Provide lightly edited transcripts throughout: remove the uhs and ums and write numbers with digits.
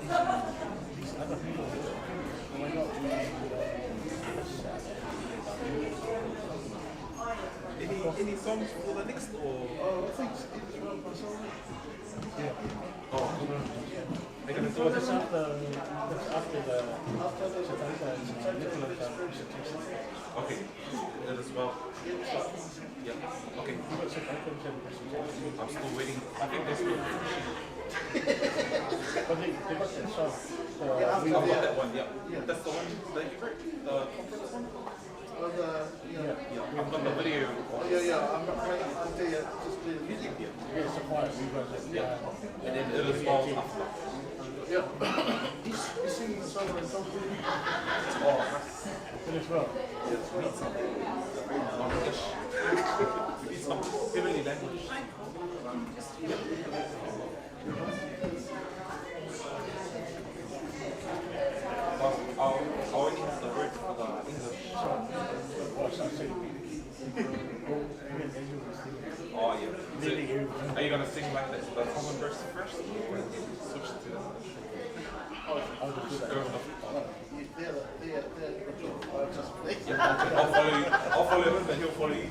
these other people, why not any songs for the next or? I think it's around my song. yeah. Oh, they're gonna do That's after the After the okay, that as well. Yeah. Okay. I'm still waiting. I think they're still finishing. But they got that song. I've got that one. Yeah. That's the one that you wrote. The conference one. Yeah. I've got the video. I'm not right now. I'll tell you, just the music. Yeah, it's a choir. We got it. Yeah. And then it was all after. Yeah. He's singing the song and something. Oh, Good as well. It's well. English. It's some heavenly language. I only have the word for the English. Oh yeah. So, are you gonna sing like the common verse first, or switch to the? I'll just do that. I'll follow you. I'll follow him, and he'll follow you.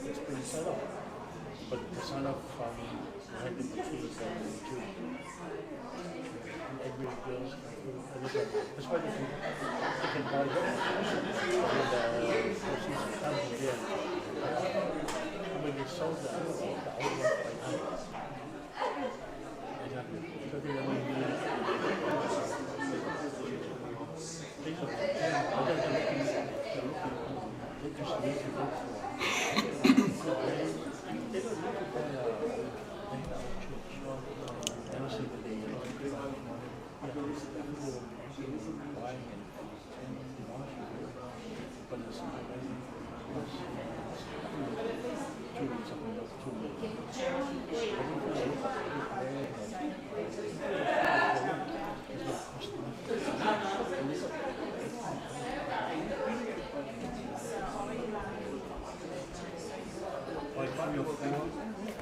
It's been set up, but the son of had the keys and every girl, that's why they can buy them. And she's coming there. When they sold the album by hand. So they only need they just need to go for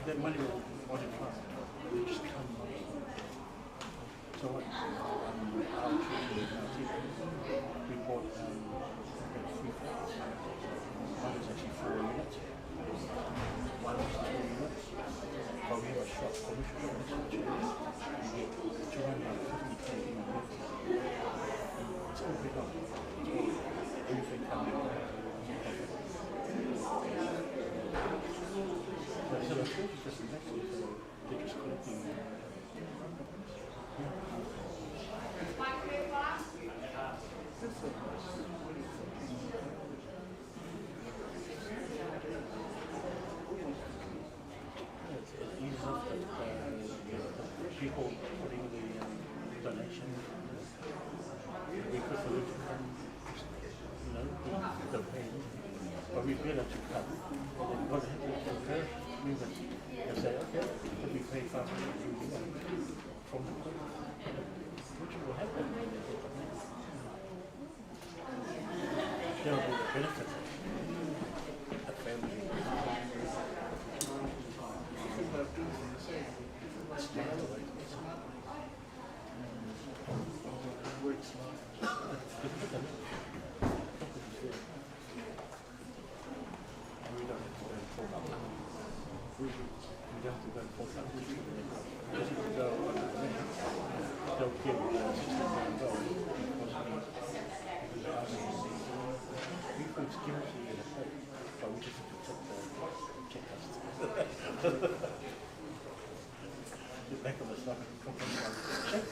that money will multiply. Just come up. So what? Our church we bought three flats. One is actually 4 units. One is 2 units. But we have a shop commission on this church. We get 250k in a month. It's all big up. Everything coming up. So the church is just next to it, so they're just collecting. It eases up the people putting the there'll be the benefit of a family. Smile away. Works like. We don't have to go and talk up. We don't have to go and talk up. Just to go on the minute, they'll give $60 million. We could give it to you, but we just have to check us. The back of us not complaining about check.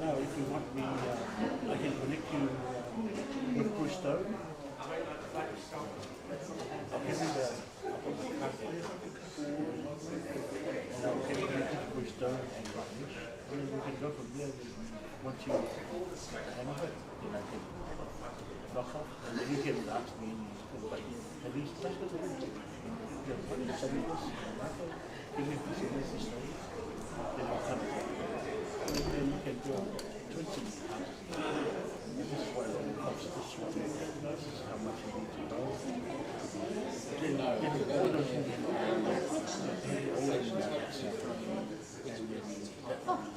Now, if you want me, I can connect you with Bruce Stone. I'll give you the card there. And I'll get connected to Bruce Stone and Rutledge. And then we can go from there. Once you hang of it, then I can knock off. And then you can ask me anything. But at least that's what we're doing. Put in some of this, give me a piece of this story. Then I'll come back. And then you can go 20 houses. This is what it all costs. This is how much you need to know. Then all those things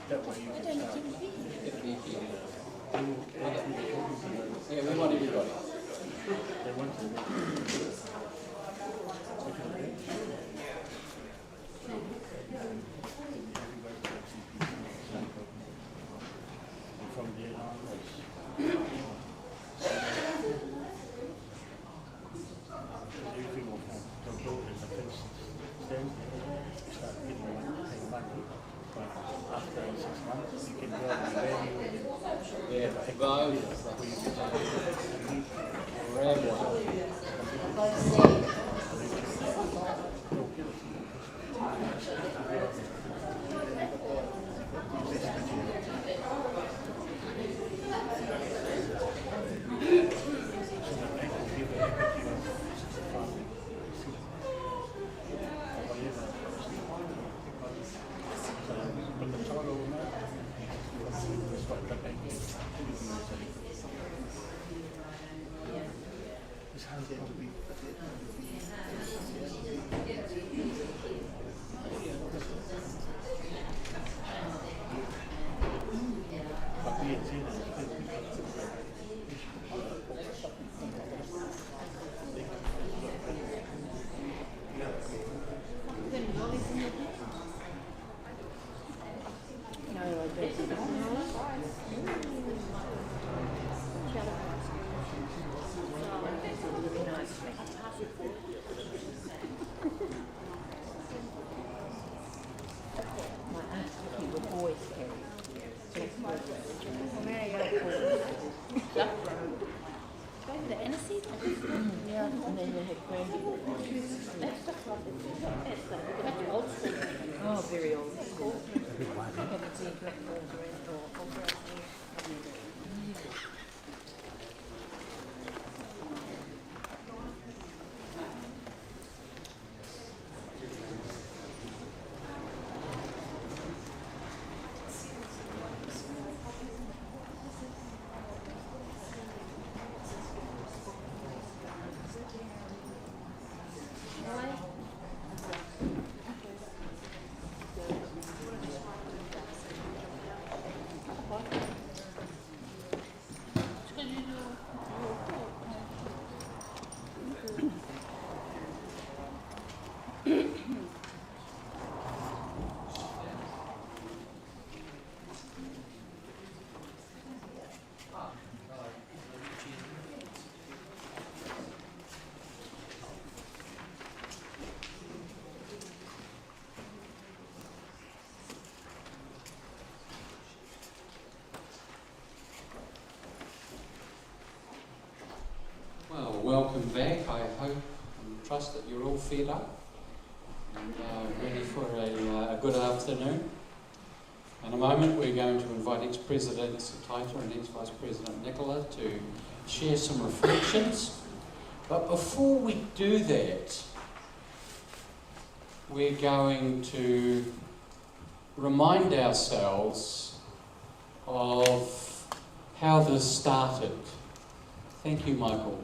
that way you can start. Yeah, we want everybody. They want to from there onwards. Everything will come. They'll go and the fence stands there, start getting money, paying money. But after 6 months, you can go and value it. Yeah, Value. Oh, very old. Welcome back. I hope and trust that you're all fed up and ready for a good afternoon. In a moment we're going to invite ex-President Taita and ex-Vice President Nicola to share some reflections. But before we do that, we're going to remind ourselves of how this started. Thank you, Michael.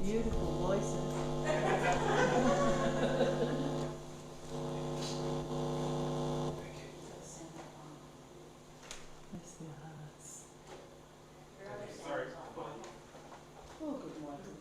Beautiful voices. Bless their hearts. Oh, good morning.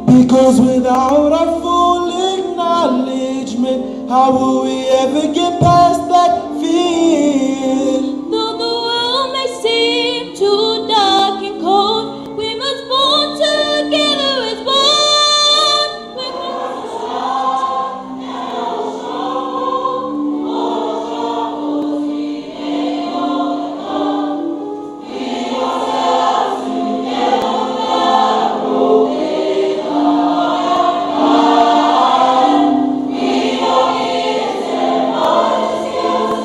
Because without our full acknowledgement, how will we ever get past that fear? Though the world may seem too dark and cold, we must bond together as one. We must stand and strong, all troubles we may overcome. We ourselves together, broken heart. We know His and all His skills.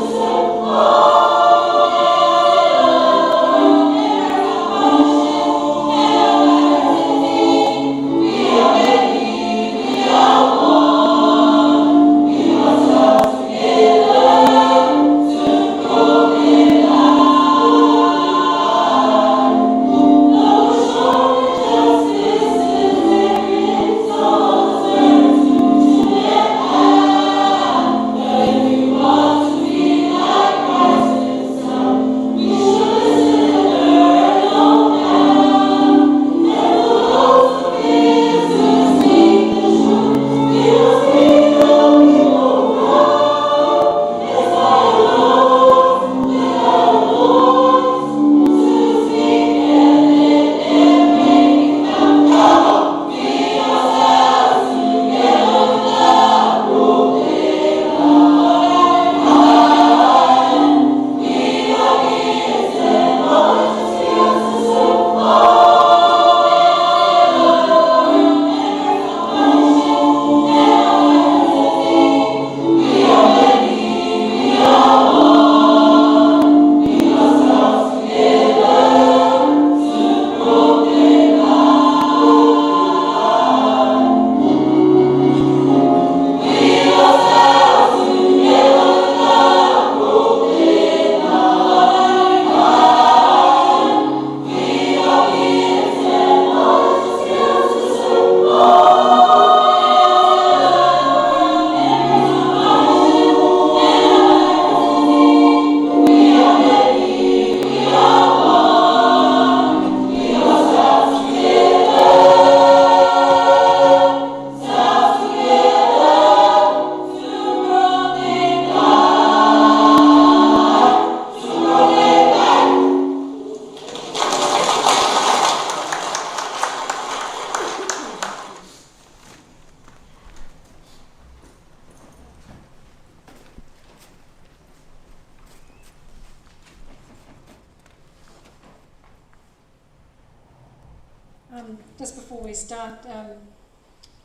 Just before we start,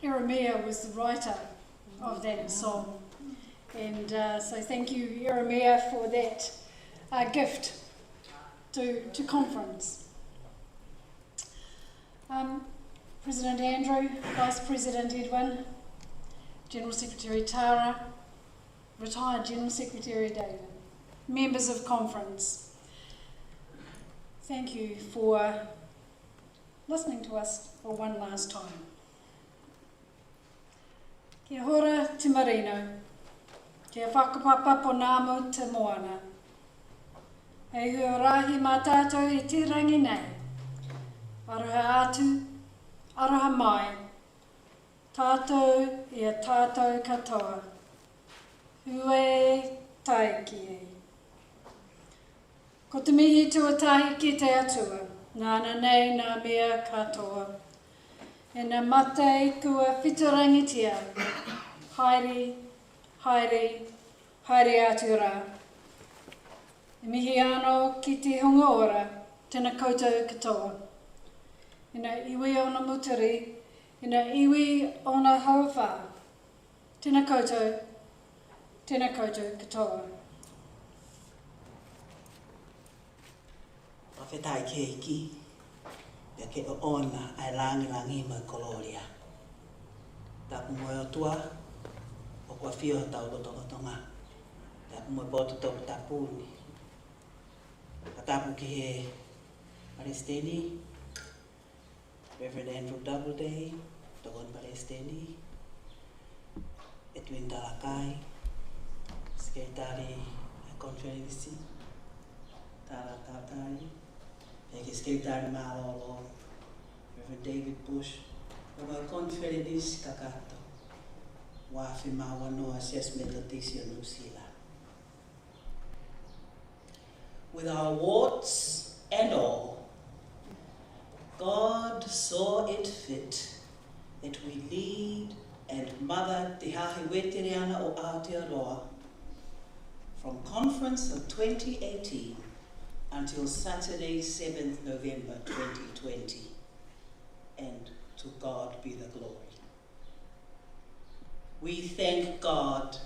Jeremiah was the writer of that song. And so thank you, Jeremiah, for that gift to conference. President Andrew, Vice President Edwin, General Secretary Tara, retired General Secretary David, members of conference, thank you for listening to us for one last time. Kia hora te marino, kia whakapapa po nāmu te moana. Hei huarahi mā tātou i te rangi nei, aroha atu, aroha mai, tātou ia tātou katoa, hue taiki e. Ko te mihi tuatahi ki te atua, nāna nei nā mea katoa. E nā mate kua whiturangitia, haere, haere, haere atu rā. E mihi anō ki te hunga ora, tēnā koutou katoa. E nā iwi o nā muturi, e nā iwi o nā hauwha, tēnā koutou katoa. Whawhetai ke iki, ia ke o ona ai rangi ma koloria. Tapu moe o tua, o kua whio tau rotonga. Tapu moe poto tau tapuni. Ka tapu ki he Palestini, Reverend Andrew Doubleday, Togon Palestini, Edwin Talakai, Sekretari Konferensi, Tara Tatari, Eki Sekretari Malolo, Reverend David Bush, Oga Konferensi Kakato, Wafi Mawanoa Ses Methodist Nusila. With our warts and all, God saw it fit that we lead and mother Te Hahi Weteriana o Aotearoa from conference of 2018 until Saturday, 7th November 2020. And to God be the glory. We thank God,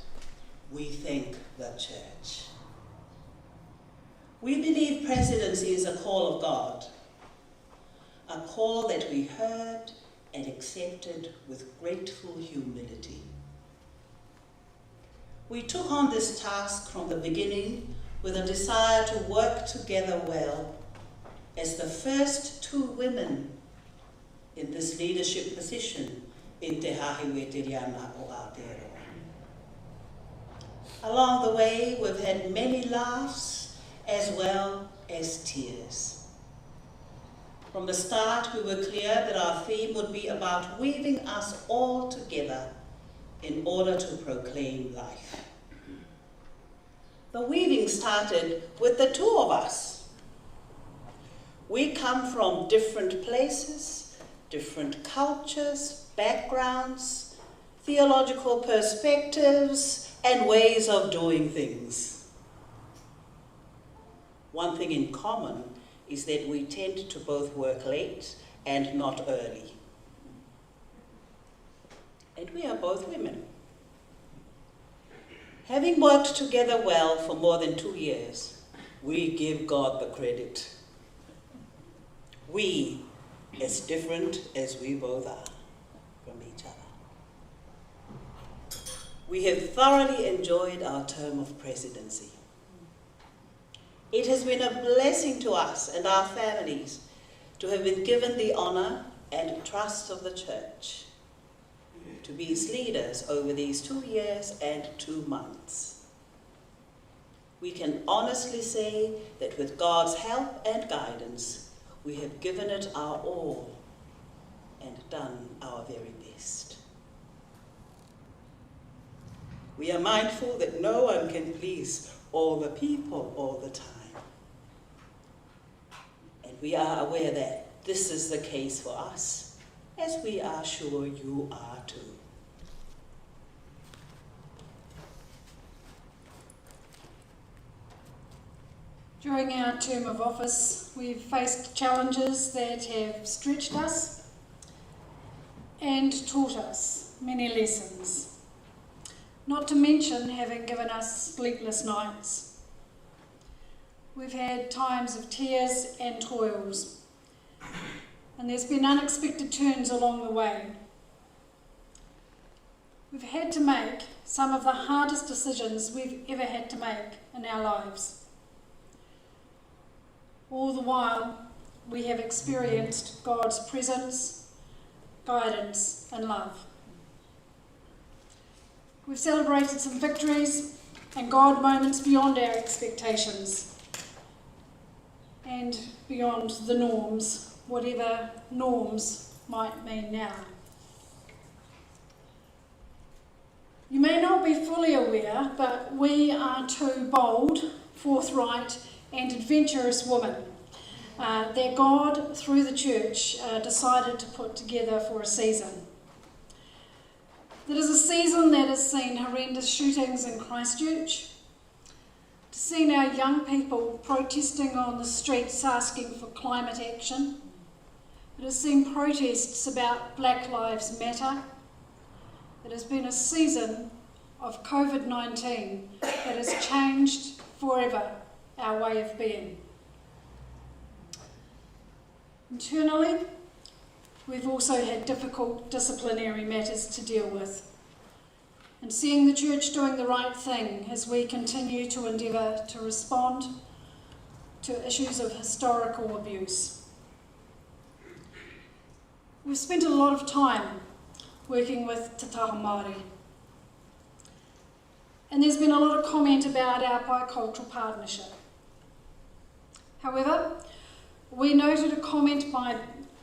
we thank the Church. We believe presidency is a call of God, a call that we heard and accepted with grateful humility. We took on this task from the beginning with a desire to work together well as the first two women in this leadership position in Te Hahi Weteriana o Aotearoa. Along the way, we've had many laughs as well as tears. From the start, we were clear that our theme would be about weaving us all together in order to proclaim life. The weaving started with the two of us. We come from different places, different cultures, backgrounds, theological perspectives, and ways of doing things. One thing in common is that we tend to both work late and not early. And we are both women. Having worked together well for more than 2 years, we give God the credit. We, as different as we both are from each other. We have thoroughly enjoyed our term of presidency. It has been a blessing to us and our families to have been given the honor and trust of the Church to be its leaders over these 2 years and 2 months. We can honestly say that with God's help and guidance, we have given it our all and done our very best. We are mindful that no one can please all the people all the time. And we are aware that this is the case for us, as we are sure you are too. During our term of office, we've faced challenges that have stretched us and taught us many lessons, not to mention having given us sleepless nights. We've had times of tears and toils, and there's been unexpected turns along the way. We've had to make some of the hardest decisions we've ever had to make in our lives. All the while, we have experienced God's presence, guidance, and love. We've celebrated some victories and God moments beyond our expectations and beyond the norms, whatever norms might mean now. You may not be fully aware, but we are two bold, forthright, and adventurous women that God, through the church, decided to put together for a season. It is a season that has seen horrendous shootings in Christchurch, to seen our young people protesting on the streets asking for climate action. It has seen protests about Black Lives Matter. It has been a season of COVID-19 that has changed forever our way of being. Internally, we've also had difficult disciplinary matters to deal with, and seeing the church doing the right thing as we continue to endeavour to respond to issues of historical abuse. We've spent a lot of time working with Te Taha Māori, and there's been a lot of comment about our bicultural partnership. However, we noted a comment by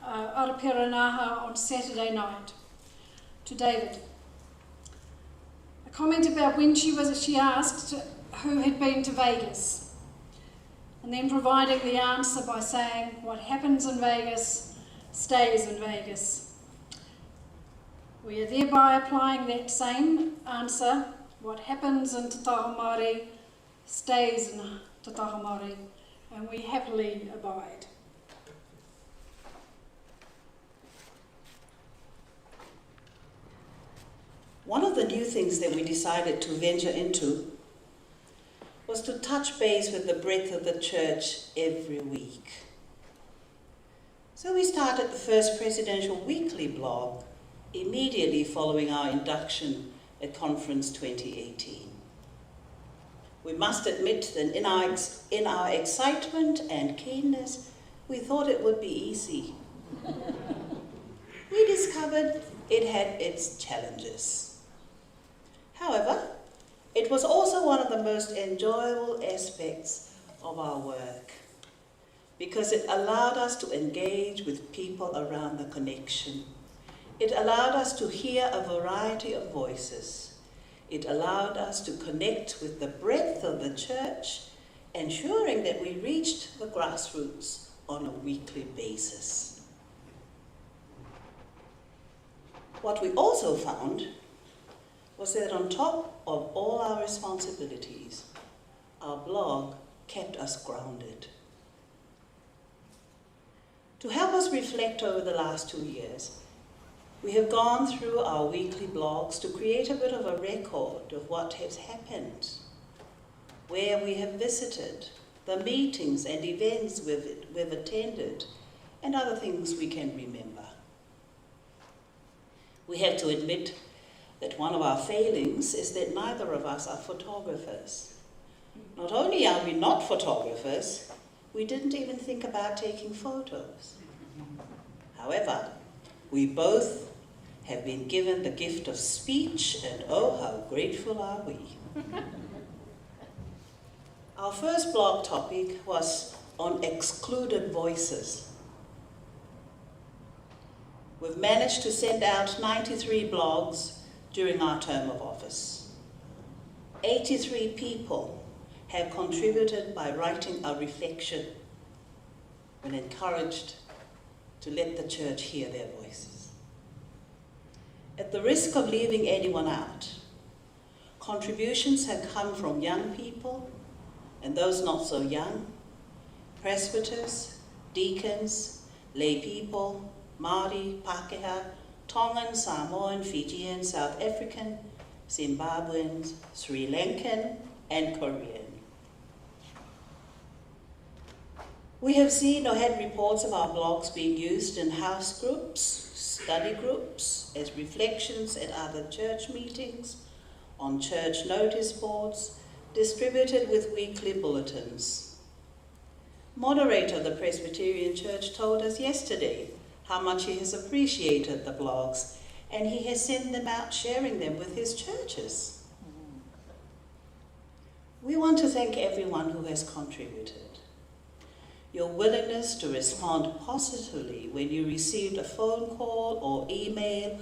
Arapira Naha on Saturday night to David. A comment about when she asked who had been to Vegas, and then providing the answer by saying, what happens in Vegas stays in Vegas. We are thereby applying that same answer, what happens in Te Taha Māori stays in Te Taha Māori, and we happily abide. One of the new things that we decided to venture into was to touch base with the breadth of the church every week. So we started the first presidential weekly blog immediately following our induction at Conference 2018. We must admit that in our excitement and keenness, we thought it would be easy. We discovered it had its challenges. However, it was also one of the most enjoyable aspects of our work because it allowed us to engage with people around the connection. It allowed us to hear a variety of voices. It allowed us to connect with the breadth of the church, ensuring that we reached the grassroots on a weekly basis. What we also found was that on top of all our responsibilities, our blog kept us grounded. To help us reflect over the last 2 years, we have gone through our weekly blogs to create a bit of a record of what has happened, where we have visited, the meetings and events we've attended, and other things we can remember. We have to admit that one of our failings is that neither of us are photographers. Not only are we not photographers, we didn't even think about taking photos. However, we both have been given the gift of speech, and oh, how grateful are we. Our first blog topic was on excluded voices. We've managed to send out 93 blogs during our term of office. 83 people have contributed by writing a reflection when encouraged to let the church hear their voices. At the risk of leaving anyone out, contributions have come from young people and those not so young, presbyters, deacons, lay people, Maori, Pākehā, Tongan, Samoan, Fijian, South African, Zimbabwean, Sri Lankan, and Korean. We have seen or had reports of our blogs being used in house groups, study groups, as reflections at other church meetings, on church notice boards, distributed with weekly bulletins. Moderator of the Presbyterian Church told us yesterday how much he has appreciated the blogs, and he has sent them out sharing them with his churches. We want to thank everyone who has contributed. Your willingness to respond positively when you received a phone call or email,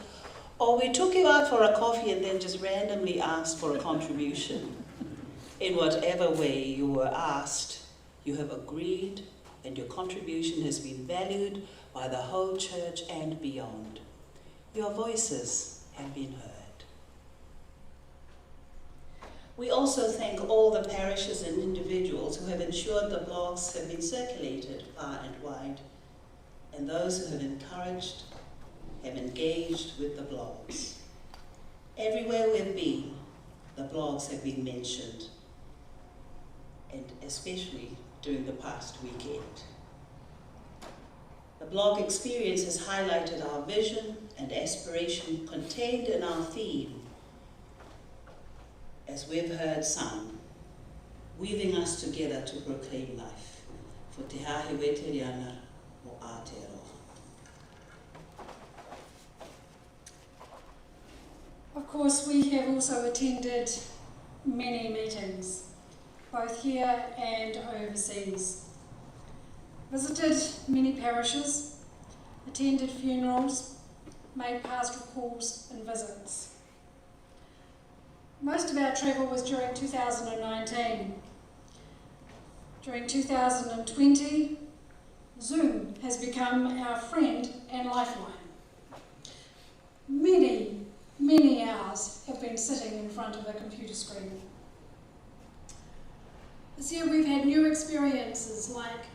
or we took you out for a coffee and then just randomly asked for a contribution. In whatever way you were asked, you have agreed, and your contribution has been valued by the whole church and beyond. Your voices have been heard. We also thank all the parishes and individuals who have ensured the blogs have been circulated far and wide, and those who have encouraged, have engaged with the blogs. Everywhere we've been, the blogs have been mentioned, and especially during the past weekend. The blog experience has highlighted our vision and aspiration contained in our theme, as we've heard sung, weaving us together to proclaim life. For te hahi weteriana mo Aotearoa. Of course, we have also attended many meetings, both here and overseas. Visited many parishes, attended funerals, made pastoral calls and visits. Most of our travel was during 2019. During 2020, Zoom has become our friend and lifeline. Many hours have been sitting in front of a computer screen. This year we've had new experiences like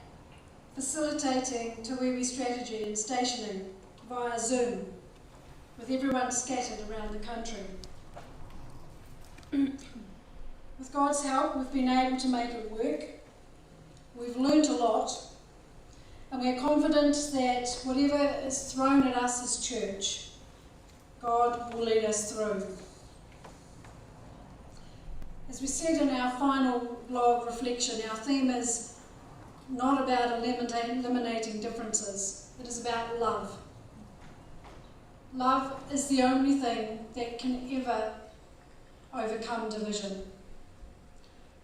facilitating Te Wiwi strategy and stationing via Zoom, with everyone scattered around the country. With God's help, we've been able to make it work. We've learnt a lot, and we're confident that whatever is thrown at us as church, God will lead us through. As we said in our final blog reflection, our theme is not about eliminating differences, it is about love. Love is the only thing that can ever overcome division.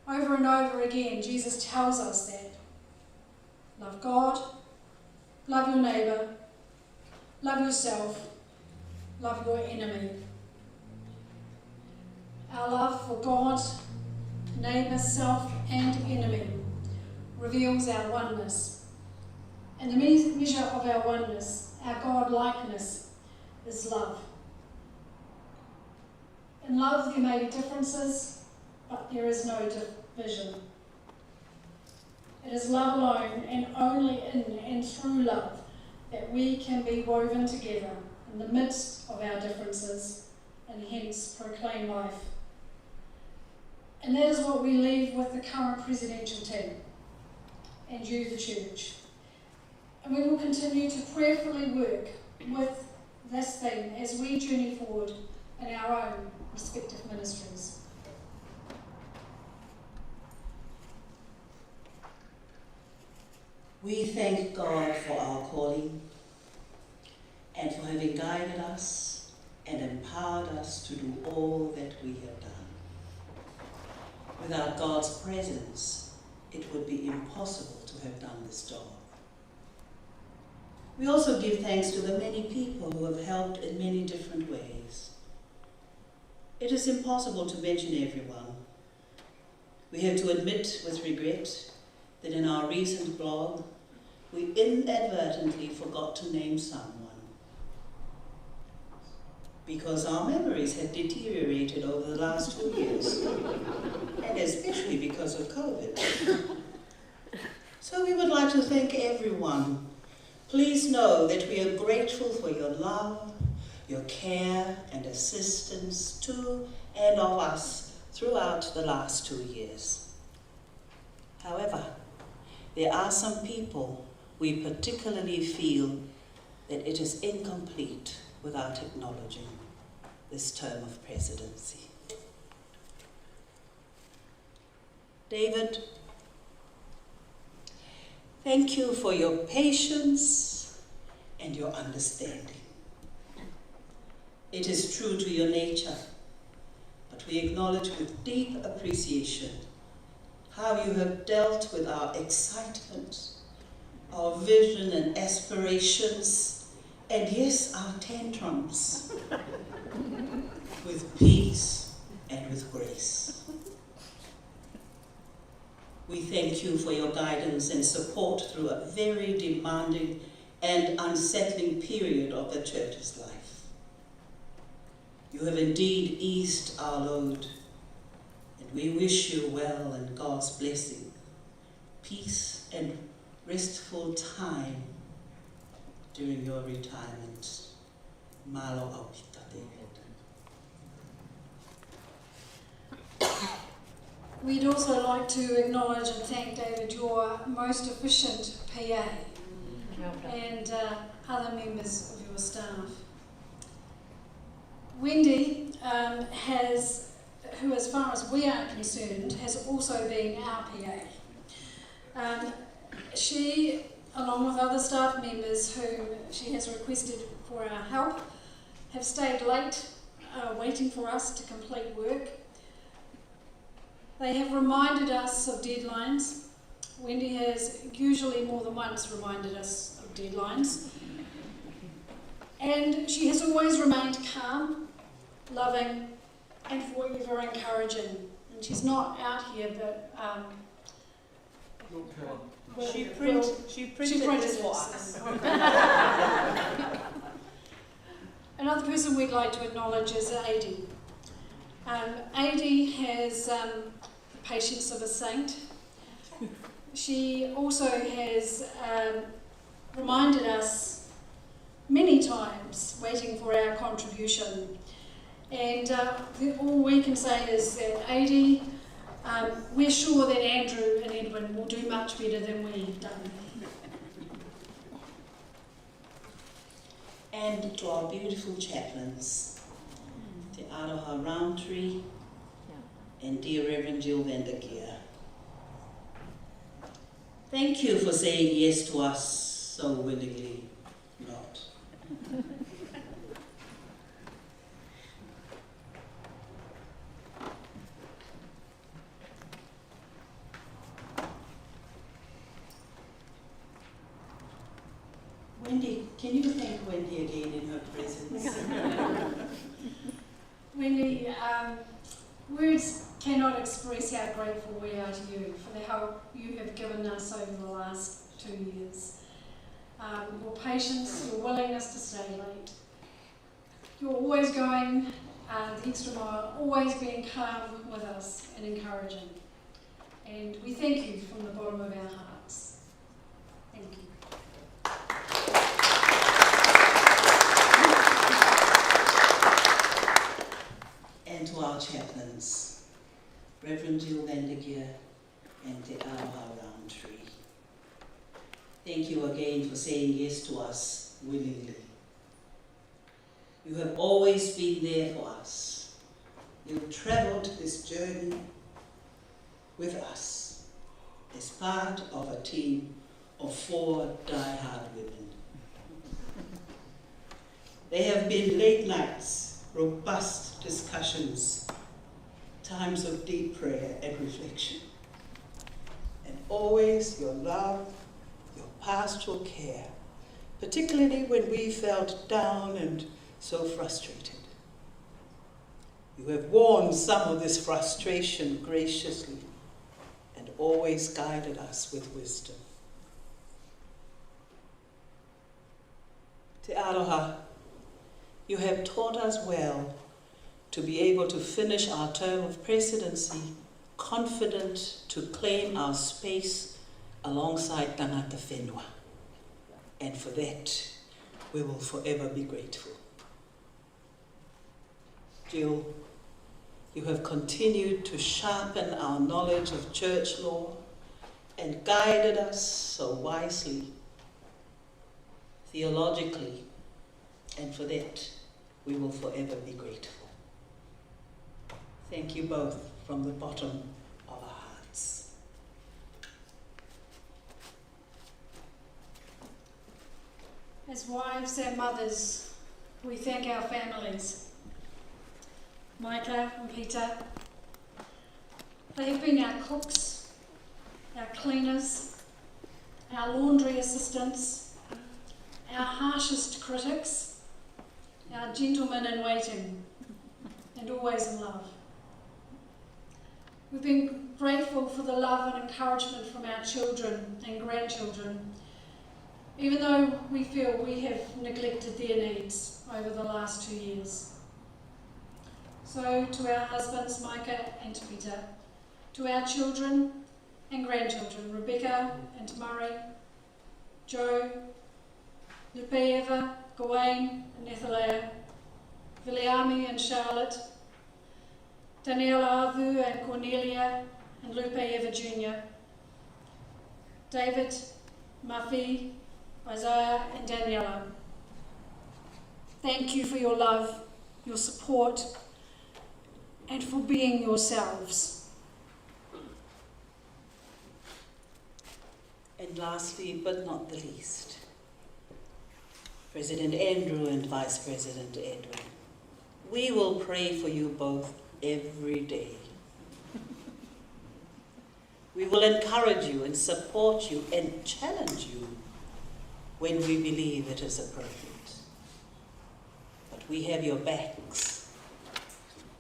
Over and over again, Jesus tells us that. Love God, love your neighbour, love yourself, love your enemy. Our love for God, neighbour, self and enemy reveals our oneness. And the measure of our oneness, our God-likeness, is love. In love there may be differences, but there is no division. It is love alone, and only in and through love, that we can be woven together in the midst of our differences, and hence proclaim life. And that is what we leave with the current presidential team, and you, the church. And we will continue to prayerfully work with this thing as we journey forward in our own respective ministries. We thank God for our calling and for having guided us and empowered us to do all that we have done. Without God's presence, it would be impossible to have done this job. We also give thanks to the many people who have helped in many different ways. It is impossible to mention everyone. We have to admit with regret that in our recent blog, we inadvertently forgot to name someone, because our memories have deteriorated over the last 2 years, and especially because of COVID. So we would like to thank everyone. Please know that we are grateful for your love, your care and assistance to and of us throughout the last 2 years. However, there are some people we particularly feel that it is incomplete without acknowledging this term of presidency. David, thank you for your patience and your understanding. It is true to your nature, but we acknowledge with deep appreciation how you have dealt with our excitement, our vision and aspirations, and yes, our tantrums, with peace and with grace. We thank you for your guidance and support through a very demanding and unsettling period of the Church's life. You have indeed eased our load, and we wish you well and God's blessing, peace and restful time during your retirement. Malo aupita, David. We'd also like to acknowledge and thank David, your most efficient PA, and other members of your staff. Wendy who as far as we are concerned, has also been our PA. She, along with other staff members whom she has requested for our help, have stayed late waiting for us to complete work. They have reminded us of deadlines. Wendy has usually more than once reminded us of deadlines. And she has always remained calm, loving, and forever encouraging. And she's not out here, but She printed this for us. Another person we'd like to acknowledge is Adi. Adi has the patience of a saint. She also has reminded us many times, waiting for our contribution. And all we can say is that Adi, we're sure that Andrew and Edwin will do much better than we've done. And to our beautiful chaplains, Te Aroha Roundtree and dear Reverend Jill Vandergeer. Thank you for saying yes to us so willingly not. Wendy, can you thank Wendy again in her presence? Wendy, words cannot express how grateful we are to you for the help you have given us over the last 2 years. Your patience, your willingness to stay late. You're always going the extra mile, always being calm with us and encouraging. And we thank you from the bottom of our hearts. Thank you. And to our chaplains, Reverend Jill Vandergeer and Te Aroha Roundtree. Thank you again for saying yes to us willingly. You have always been there for us. You've travelled this journey with us as part of a team of 4 die-hard women. There have been late nights, robust discussions, times of deep prayer and reflection, and always your love, your pastoral care, particularly when we felt down and so frustrated. You have worn some of this frustration graciously and always guided us with wisdom. Te Aroha, you have taught us well to be able to finish our term of presidency confident to claim our space alongside Tangata Whenua. And for that, we will forever be grateful. Jill, you have continued to sharpen our knowledge of church law and guided us so wisely, theologically, and for that we will forever be grateful. Thank you both from the bottom of our hearts. As wives and mothers, we thank our families. Micah and Peter, they have been our cooks, our cleaners, our laundry assistants, our harshest critics, our gentlemen in waiting, and always in love. We've been grateful for the love and encouragement from our children and grandchildren, even though we feel we have neglected their needs over the last 2 years. So to our husbands, Micah and Peter, to our children and grandchildren, Rebecca and Murray, Joe, Lupeeva, Gawain and Ethelea, Viliami and Charlotte, Daniela Avu and Cornelia and Lupeeva Jr., David, Mafi, Isaiah and Daniela. Thank you for your love, your support, and for being yourselves. And lastly, but not the least, President Andrew and Vice President Edwin, we will pray for you both every day. We will encourage you and support you and challenge you when we believe it is appropriate. But we have your backs,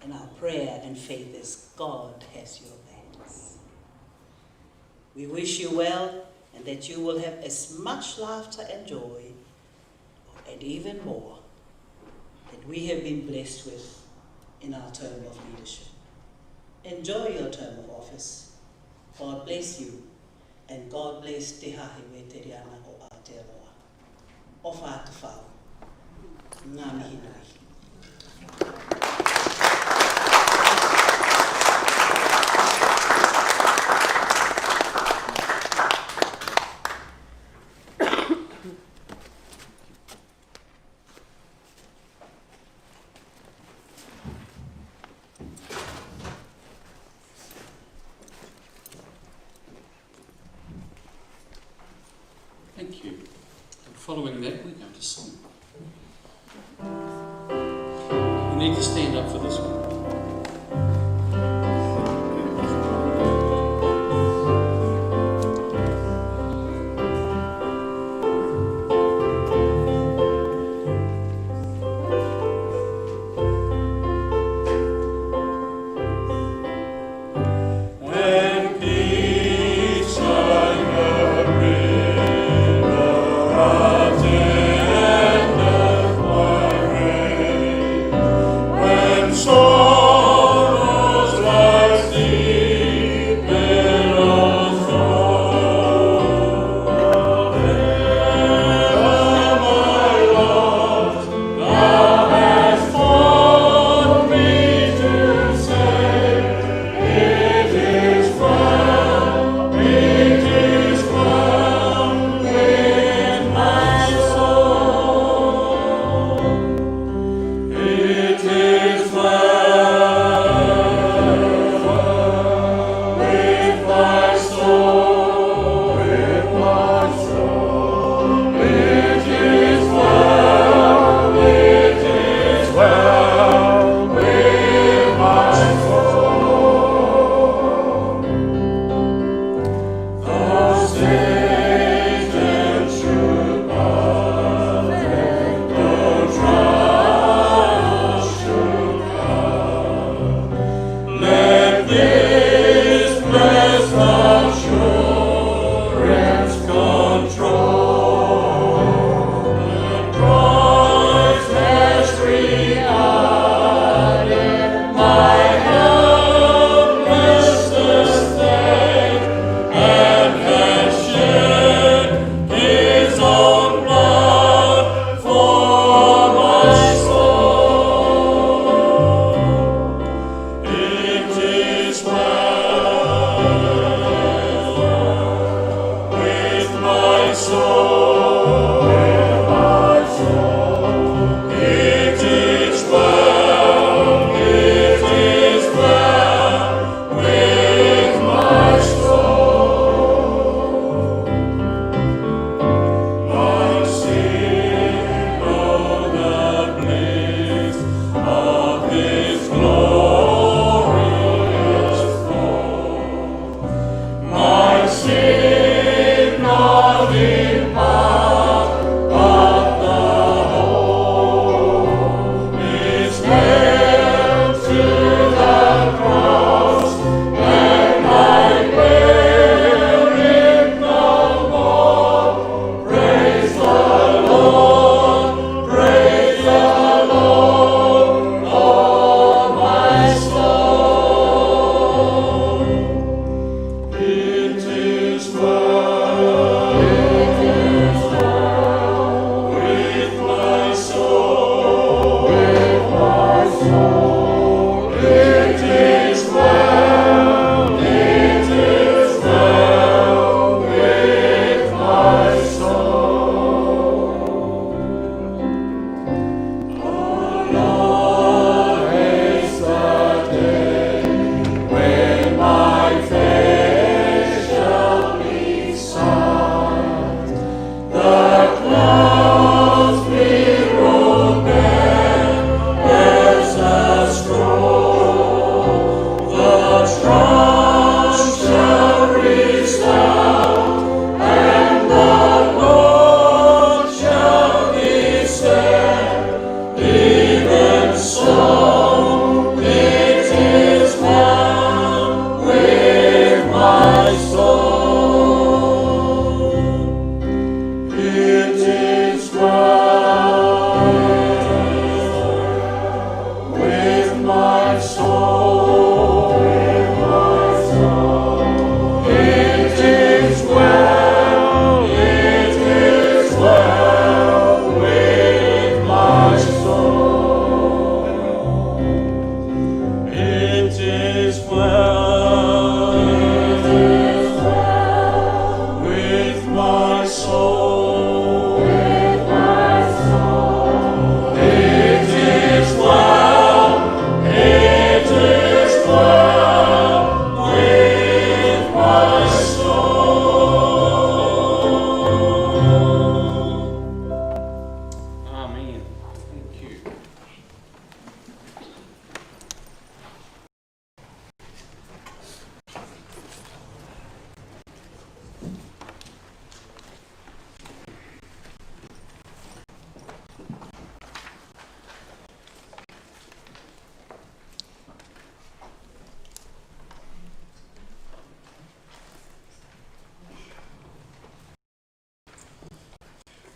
and our prayer and faith is God has your backs. We wish you well, and that you will have as much laughter and joy, and even more, that we have been blessed with in our term of leadership. Enjoy your term of office. God bless you, and God bless Te Hahiwe Te Riana o Aotearoa. O Whātawhau. Ngā mihi nui. Thank you. And following that, we're going to sing. You need to stand up for this one. So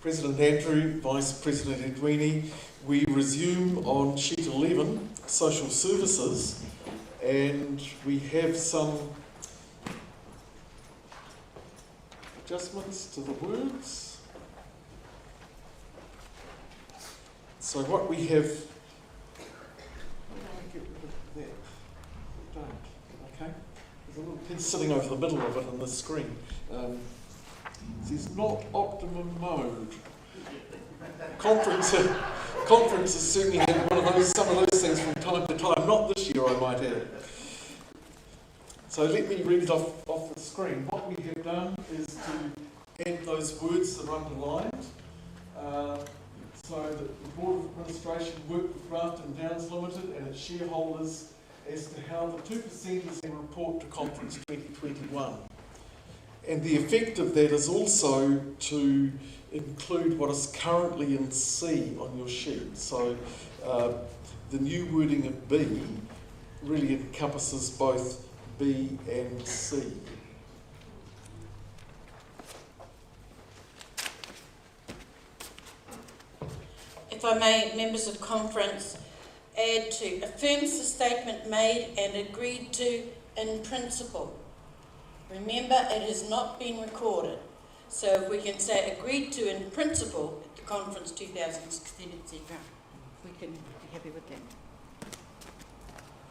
President Andrew, Vice President Edwini, we resume on sheet 11, social services, and we have some adjustments to the words. So what we have, how do I get rid of that? Don't, okay? There's a little pin sitting over the middle of it on the screen. It says not optimum mode. Conferences certainly have some of those things from time to time, not this year I might add. So let me read it off the screen. What we have done is to add those words that are underlined, so that the Board of Administration worked with Grafton Downs Limited and its shareholders as to how the 2% can report to Conference 2021. And the effect of that is also to include what is currently in C on your sheet. So the new wording of B really encompasses both B and C. If I may, members of conference, add to affirms the statement made and agreed to in principle. Remember, it has not been recorded. So if we can say agreed to in principle at the conference 2016, etc., we can be happy with that.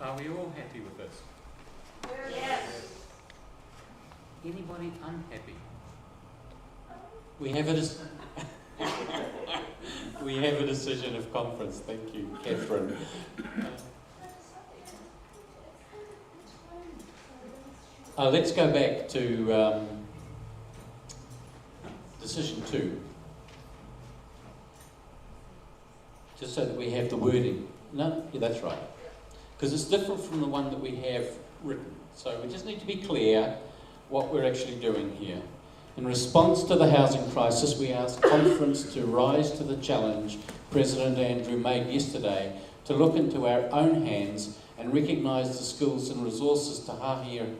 Are we all happy with this? Yes. Anybody unhappy? We have a decision of conference. Thank you, Catherine. Let's go back to decision 2. Just so that we have the wording. No? Yeah, that's right. Because it's different from the one that we have written. So we just need to be clear what we're actually doing here. In response to the housing crisis, we ask Conference to rise to the challenge President Andrew made yesterday to look into our own hands and recognise the skills and resources Te Hāhi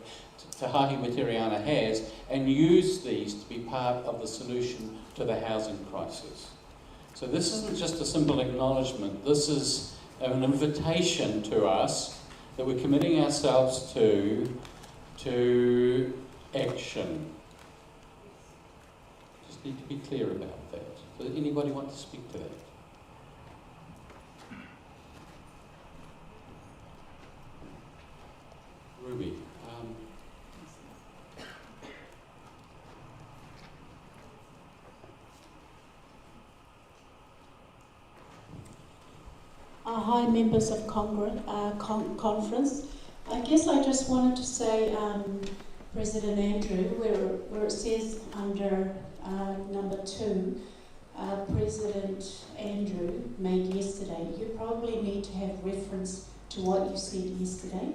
Witeriana has and use these to be part of the solution to the housing crisis. So this isn't just a simple acknowledgement, this is an invitation to us that we're committing ourselves to action. Just need to be clear about that. Does anybody want to speak to that? Ruby. Hi, members of conference. I guess I just wanted to say, President Andrew, where it says under number 2, President Andrew made yesterday, you probably need to have reference to what you said yesterday.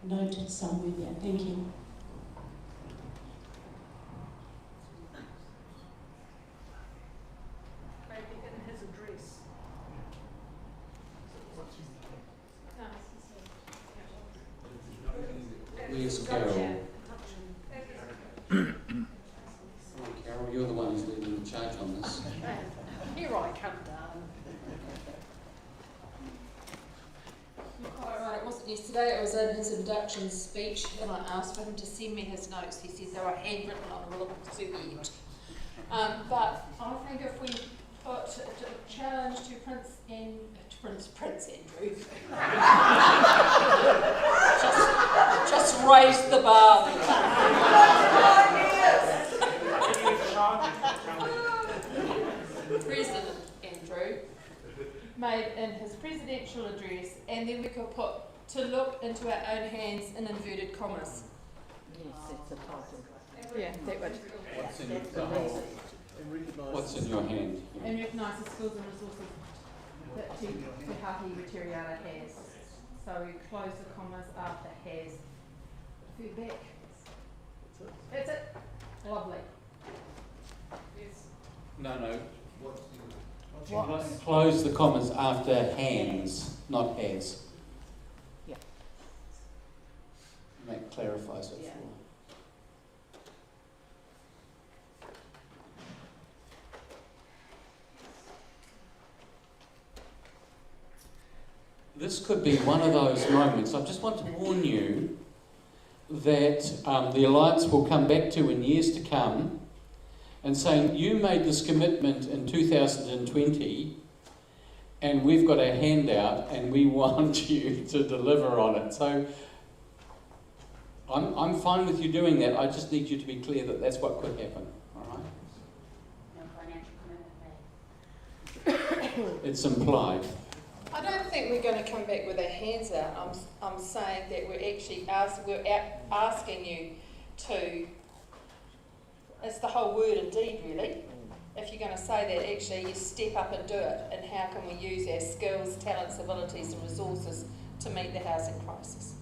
Noted somewhere there. Thank you. Where's Carol? Carol, you're the one who's leading the charge on this. Here I come, darling. You're quite right, it wasn't yesterday, it was in his induction speech, and I asked for him to send me his notes. He said they were handwritten on a little serviette. But I think if we put a challenge to Prince Andrew, just raise the bar. President Andrew made in his presidential address, and then we could put to look into our own hands in inverted commas. Yes, that's the title. Yeah, that would. What's in your hand? And recognise the skills and resources that Te Hāhi Witeriana has. So we close the commas after has. Feedback. That's it. Lovely. Yes. No. Close the commas after hands, not has. Yeah. That clarifies it Yeah. This could be one of those moments. I just want to warn you that the Alliance will come back to in years to come and saying, you made this commitment in 2020 and we've got a handout and we want you to deliver on it. So I'm fine with you doing that. I just need you to be clear that that's what could happen. All right? No financial commitment made. It's implied. I don't think we're going to come back with our hands out. I'm saying that we're actually asking you to, it's the whole word and deed really. If you're going to say that, actually you step up and do it, and how can we use our skills, talents, abilities and resources to meet the housing crisis.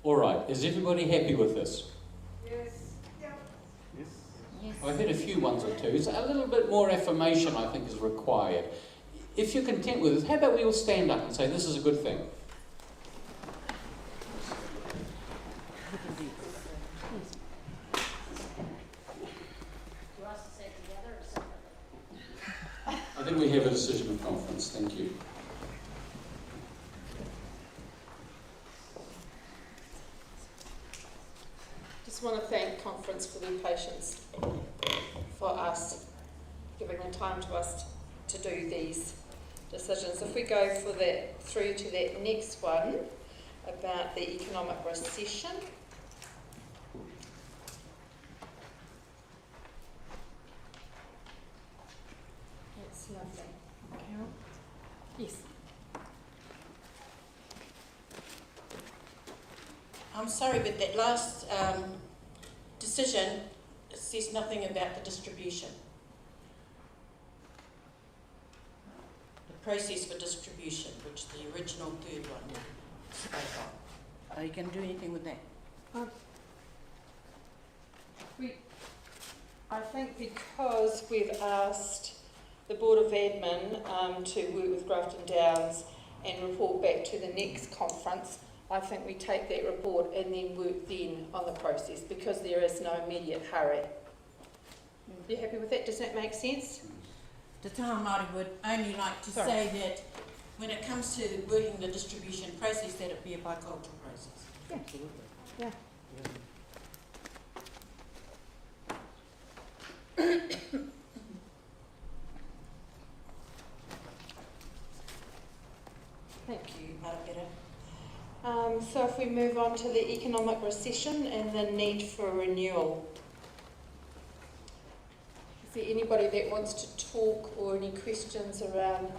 All right, is everybody happy with this? I've had a few ones or twos. A little bit more affirmation, I think, is required. If you're content with it, how about we all stand up and say, this is a good thing? Do us to say it together or separately? I think we have a decision of conference. Thank you. Just want to thank conference for their patience for us, giving the time to us to do these decisions. If we go for that through to that next one about the economic recession. That's lovely. Carol? Yes. I'm sorry, but that last decision says nothing about the distribution. The process for distribution, which the original third one spoke of. Are you going to do anything with that? I think because we've asked the Board of Admin to work with Grafton Downs and report back to the next conference, I think we take that report and then work then on the process, because there is no immediate hurry. You happy with that? Does that make sense? The Taha Māori would only like to say that when it comes to working the distribution process, that it be a bicultural process. Yeah. Absolutely. Yeah. Thank you. So if we move on to the economic recession and the need for renewal. Is there anybody that wants to talk or any questions around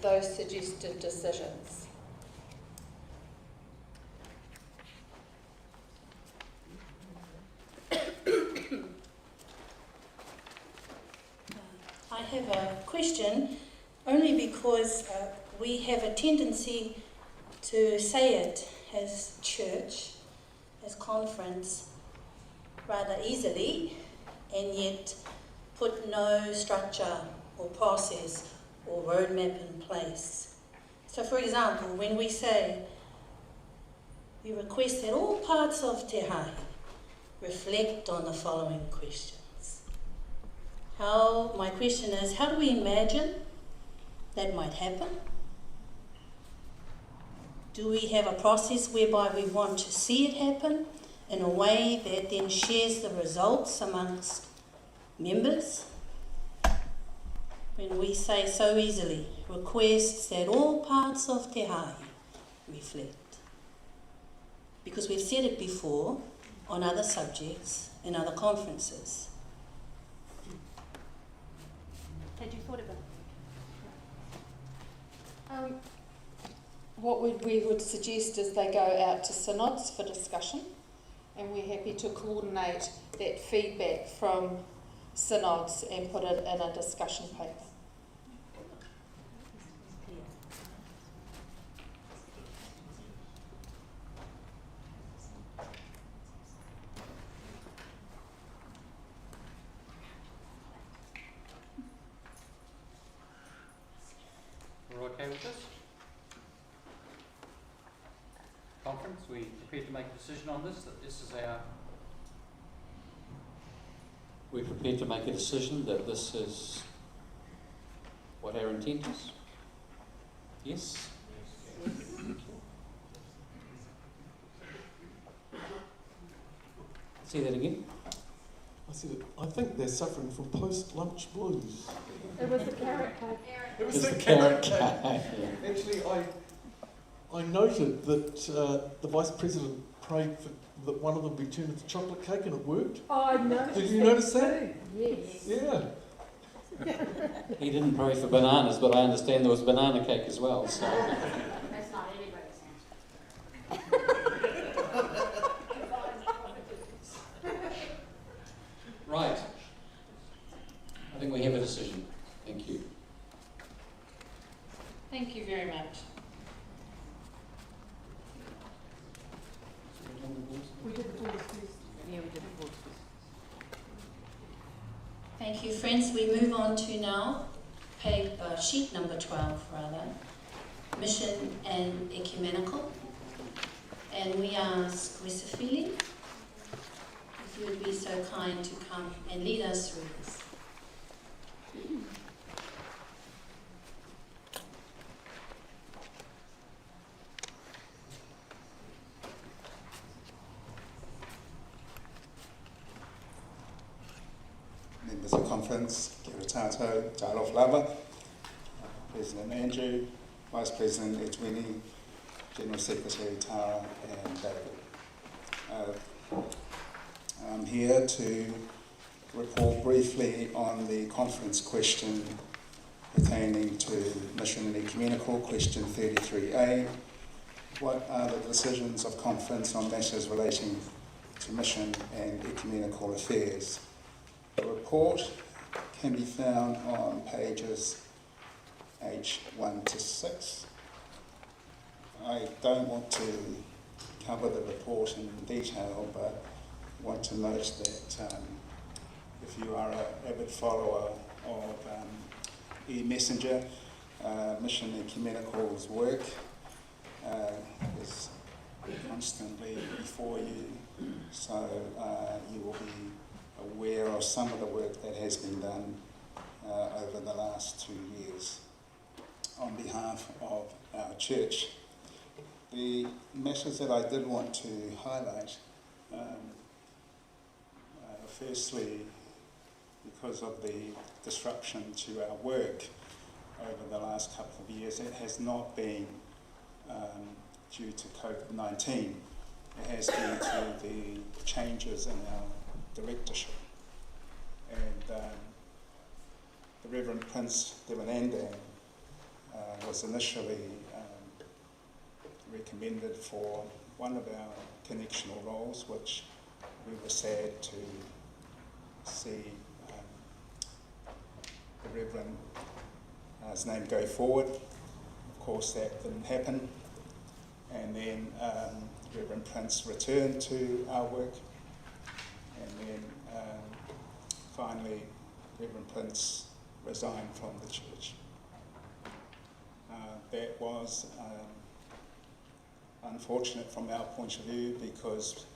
those suggested decisions? I have a question, only because we have a tendency to say it as church, as conference, rather easily, and yet put no structure or process or roadmap in place. So for example, when we say, we request that all parts of Te Hahi reflect on the following questions. My question is, how do we imagine that might happen? Do we have a process whereby we want to see it happen in a way that then shares the results amongst members? When we say so easily, requests that all parts of Te Hahi reflect. Because we've said it before on other subjects in other conferences. Had you thought about it? What we would suggest is they go out to synods for discussion, and we're happy to coordinate that feedback from synods and put it in a discussion paper. We're okay with this? Conference, we prepared to make a decision on this, that this is our... We're prepared to make a decision that this is what our intent is? Yes? Say that again. I said, I think they're suffering from post-lunch blues. It was the carrot cake. It was It's the the carrot carrot cake. Actually, I noted that the Vice President prayed for that one of them be turned into chocolate cake, and it worked. Oh, I noticed. Did you notice that? Yes. Yeah. He didn't pray for bananas, but I understand there was banana cake as well. So. That's not anybody's answer. Right. I think we have a decision. Thank you. Thank you very much. We did the board first. Yeah, we did the board first. Thank you, friends. We move on to now sheet number 12, Mission and Ecumenical. And we ask Wisafili if you would be so kind to come and lead us through this. Members of conference, kia ora tātou, Talof Lava, President Andrew, Vice President Edwini, General Secretary Tara, and David. I'm here to report briefly on the conference question pertaining to Mission and Ecumenical, question 33A. What are the decisions of conference on matters relating to mission and ecumenical affairs? The report can be found on pages H1 to 6. I don't want to cover the report in detail, but want to note that if you are an avid follower of e-messenger, Mission and Ecumenical's work is constantly before you, so you will be aware of some of the work that has been done over the last 2 years on behalf of our church. The matters that I did want to highlight, firstly, because of the disruption to our work over the last couple of years, it has not been due to COVID-19. It has been to the changes in our directorship. And the Reverend Prince Devanandan was initially recommended for one of our connectional roles, which we were sad to see the Reverend's name go forward. Of course, that didn't happen. And then Reverend Prince returned to our work. And then finally, Reverend Prince resigned from the church. That was unfortunate from our point of view, because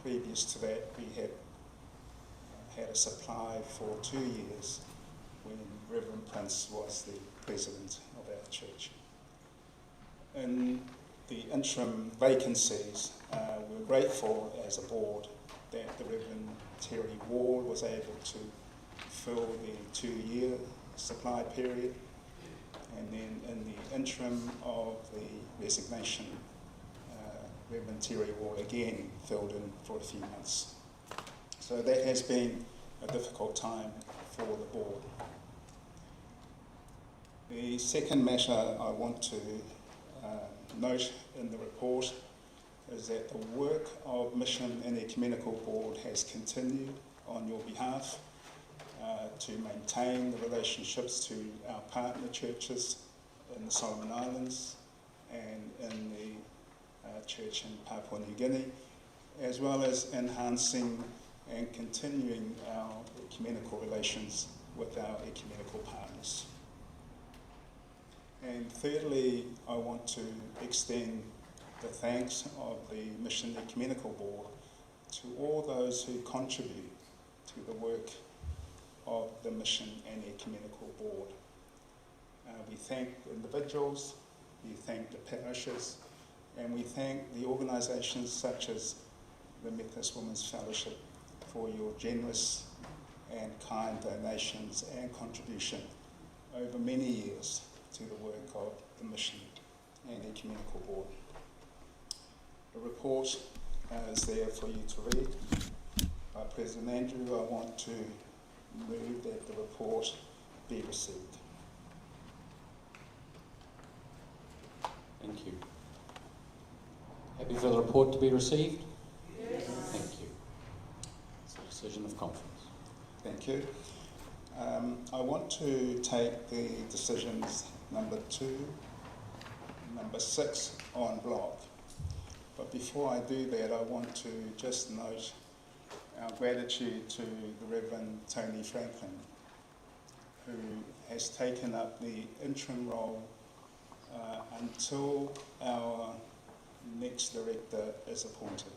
previous to that we had had a supply for 2 years when Reverend Prince was the president of our church. In the interim vacancies, we're grateful as a board that the Reverend Terry Ward was able to fill the 2-year supply period, and then in the interim of the resignation, Reverend Terry Ward again filled in for a few months. So that has been a difficult time for the board. The second matter I want to note in the report is that the work of Mission and Ecumenical Board has continued on your behalf to maintain the relationships to our partner churches in the Solomon Islands and in the church in Papua New Guinea, as well as enhancing and continuing our ecumenical relations with our ecumenical partners. And thirdly, I want to extend the thanks of the Mission Ecumenical Board to all those who contribute to the work of the Mission and Ecumenical Board. We thank the individuals, we thank the parishes, and we thank the organisations such as the Methodist Women's Fellowship for your generous and kind donations and contribution over many years to the work of the Mission and Ecumenical Board. The report is there for you to read. President Andrew, I want to move that the report be received. Thank you. Happy for the report to be received? Yes. Thank you. It's a decision of conference. Thank you. I want to take the decisions number 2, number 6 on block. But before I do that, I want to just note our gratitude to the Reverend Tony Franklin, who has taken up the interim role until our next director is appointed.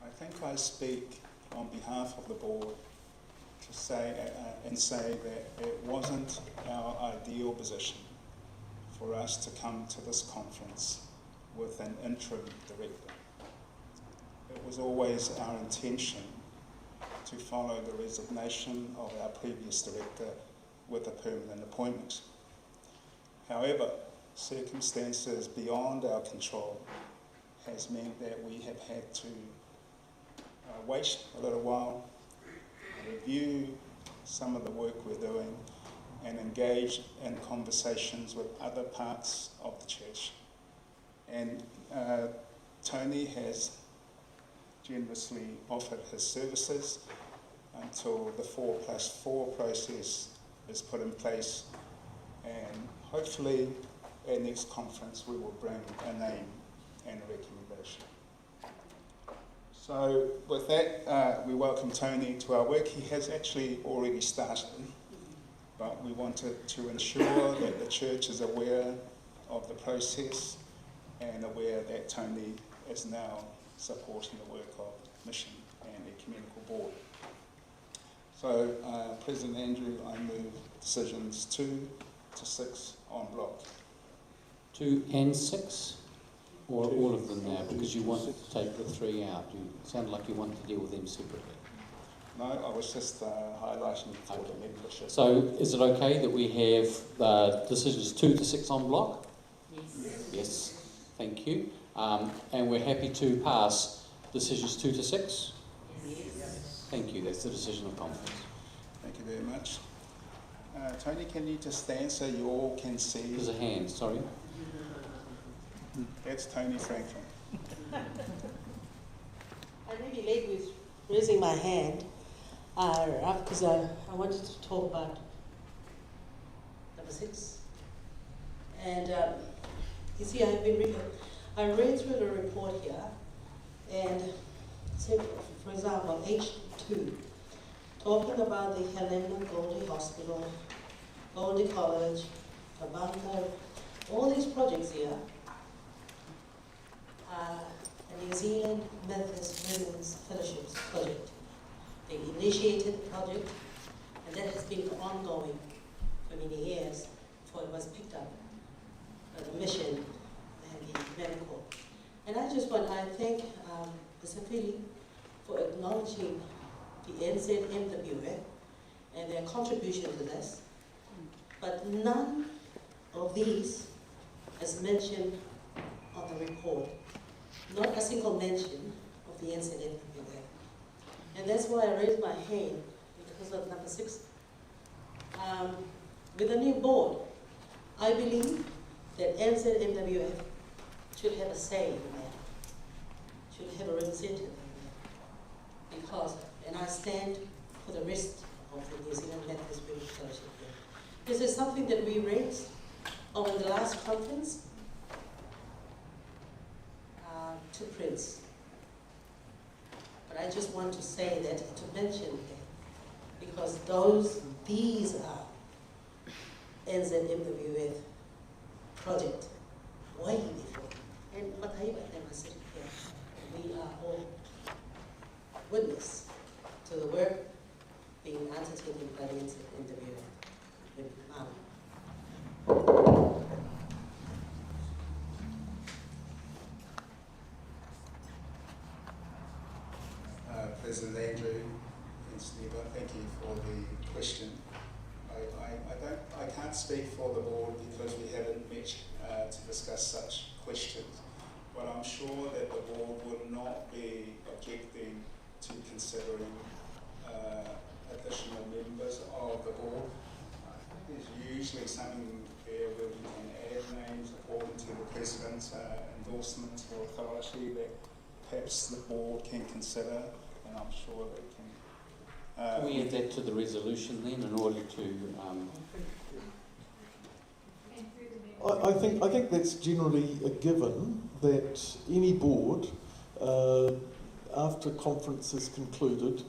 I think I speak on behalf of the board to say that it wasn't our ideal position for us to come to this conference with an interim director. It was always our intention to follow the resignation of our previous director with a permanent appointment. However, circumstances beyond our control has meant that we have had to wait a little while, review some of the work we're doing, and engage in conversations with other parts of the church. And Tony has generously offered his services until the 4+4 process is put in place, and hopefully at next conference we will bring a name and a recommendation. So with that, we welcome Tony to our work. He has actually already started, but we wanted to ensure that the church is aware of the process and aware that Tony is now supporting the work of Mission and Ecumenical Board. So, President Andrew, I move decisions 2 to 6 on block. 2 and 6? Or all of them now, because you wanted to take the 3 out. You sound like you want to deal with them separately. No, I was just highlighting for the membership. So is it okay that we have decisions 2 to 6 on block? Yes. Yes, thank you. And we're happy to pass decisions 2 to 6? Yes. Thank you, that's the decision of conference. Thank you very much. Tony, can you just stand so you all can see? There's a hand, sorry. That's Tony Franklin. I really late with raising my hand because I wanted to talk about number 6. And you see, I read through the report here, and say, for example, H2, talking about the Helena Goldie Hospital, Goldie College, Kabanga, all these projects here. The New Zealand Methodist Women's Fellowships project. They initiated the project, and that has been ongoing for many years before it was picked up by the Mission and the Ecumenical. And I thank Mr. Philly for acknowledging the NZMWA and their contribution to this, but none of these is mentioned on the report. Not a single mention of the NZMWA. And that's why I raised my hand, because of number 6. With the new board, I believe that NZMWA should have a say in that, should have a representative in that. Because, and I stand for the rest of the New Zealand Methodist Women's Fellowship. This is something that we raised over the last conference to Prince. But I just want to say that, to mention that, because these are NZMWF project way before. And what I never said here, we are all witness to the work being undertaken by the NZMWF with Maori. President Andrew and Steva, thank you for the question. I can't speak for the board because we haven't met to discuss such questions, but I'm sure that the board will not be objecting to considering additional members of the board. I think there's usually something there where we can add names according to the President's endorsement or authority that perhaps the board can consider, and I'm sure they can. Can we add that to the resolution then in order to... I think that's generally a given, that any board, after conference is concluded,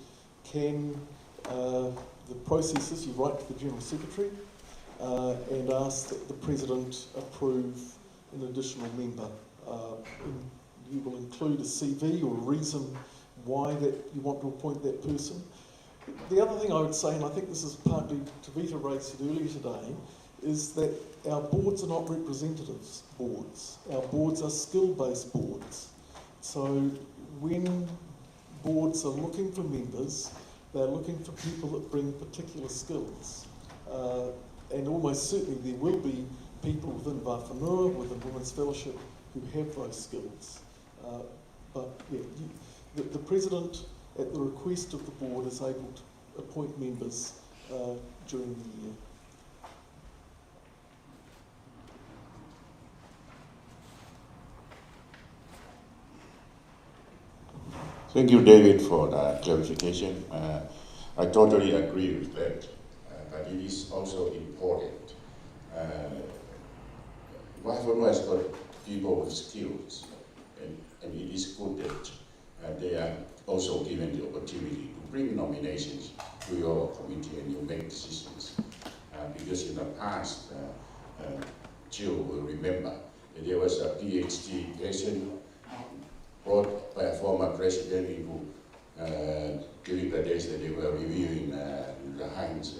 can, the process is you write to the General Secretary and ask that the President approve an additional member. You will include a CV or a reason why that you want to appoint that person. The other thing I would say, and I think this is partly Tavita raised it earlier today, is that our boards are not representatives boards. Our boards are skill-based boards. So when boards are looking for members, they're looking for people that bring particular skills. And almost certainly there will be people within Whāwhanua, within Women's Fellowship, who have those skills. But yeah, the President, at the request of the board, is able to appoint members during the year. Thank you, David, for that clarification. I totally agree with that, but it is also important. Whāwhanua has got people with skills, and it is good that they are also given the opportunity to bring nominations to your committee and you make decisions. Because in the past, Jill will remember that there was a PhD person brought by a former president who, during the days that they were reviewing the Heinz,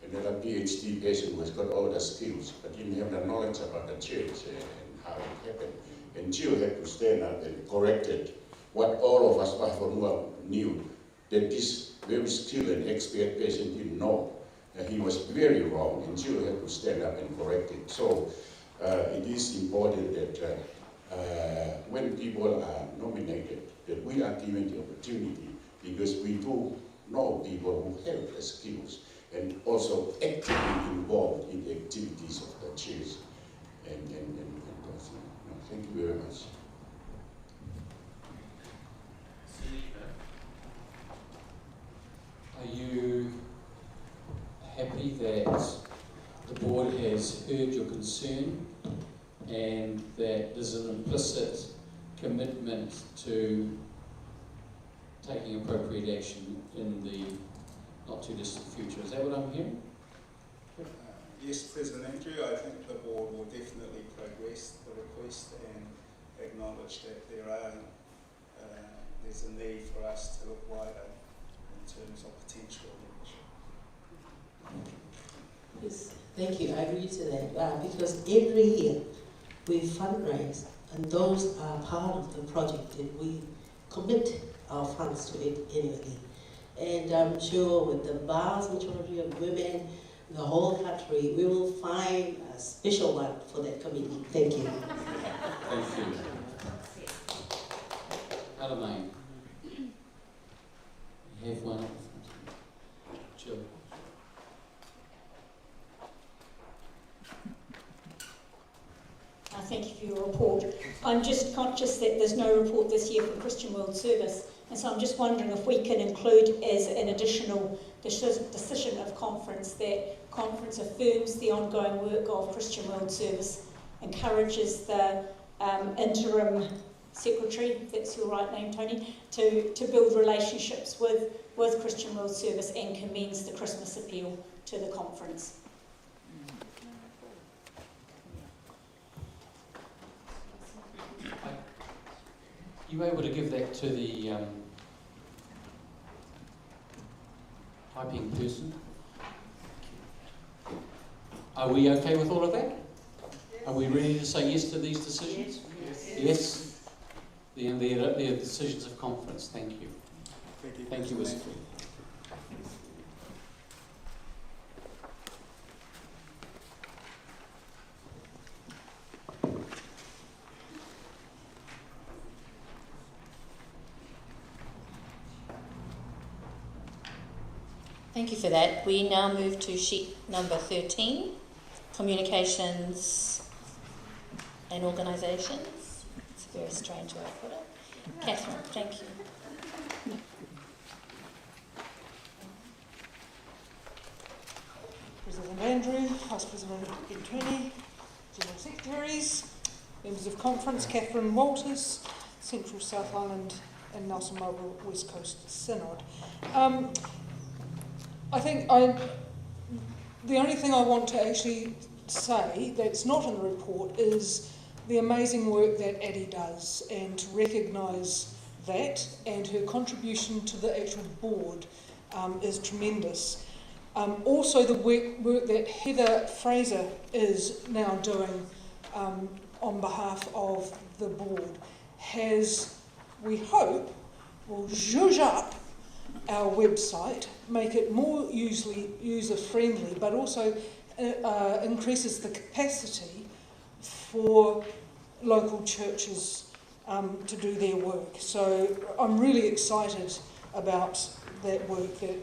and then a PhD person who has got all the skills but didn't have the knowledge about the church and how it happened. And Jill had to stand up and corrected what all of us Whāwhanua knew, that this very skilled and expert person didn't know. He was very wrong, and Jill had to stand up and correct it. So it is important that when people are nominated, that we are given the opportunity, because we do know people who have the skills and also actively involved in the activities of the church. And thank you very much. Are you happy that the board has heard your concern and that there's an implicit commitment to taking appropriate action in the not too distant future? Is that what I'm hearing? Yes, President Andrew, I think the board will definitely progress the request and acknowledge that there's a need for us to look wider in terms of potential membership. Yes, thank you. I agree to that because every year we fundraise, and those are part of the project, and we commit our funds to it annually. And I'm sure with the vast majority of women in the whole country, we will find a special one for that committee. Thank you. Thank you. Alamane. You have one up front. Jill. Thank you for your report. I'm just conscious that there's no report this year for Christian World Service, and so I'm just wondering if we can include as an additional decision of conference that conference affirms the ongoing work of Christian World Service, encourages the interim secretary, if that's your right name, Tony, to build relationships with Christian World Service and commends the Christmas appeal to the conference. Are you able to give that to the typing person? Are we okay with all of that? Are we ready to say yes to these decisions? Yes. They're decisions of conference. Thank you. Thank you, Mr. Chair. Thank you for that. We now move to sheet number 13, Communications and Organisations. It's a very strange way to put it. Catherine, thank you. President Andrew, Vice President Attorney, General Secretaries, members of conference, Catherine Walters, Central South Island and Nelson Mobile West Coast Synod. I think the only thing I want to actually say that's not in the report is the amazing work that Addie does, and to recognise that, and her contribution to the actual board is tremendous. Also the work that Heather Fraser is now doing on behalf of the board has, we hope, will zhuzh up our website, make it more user-friendly, but also increases the capacity for local churches to do their work. So I'm really excited about that work that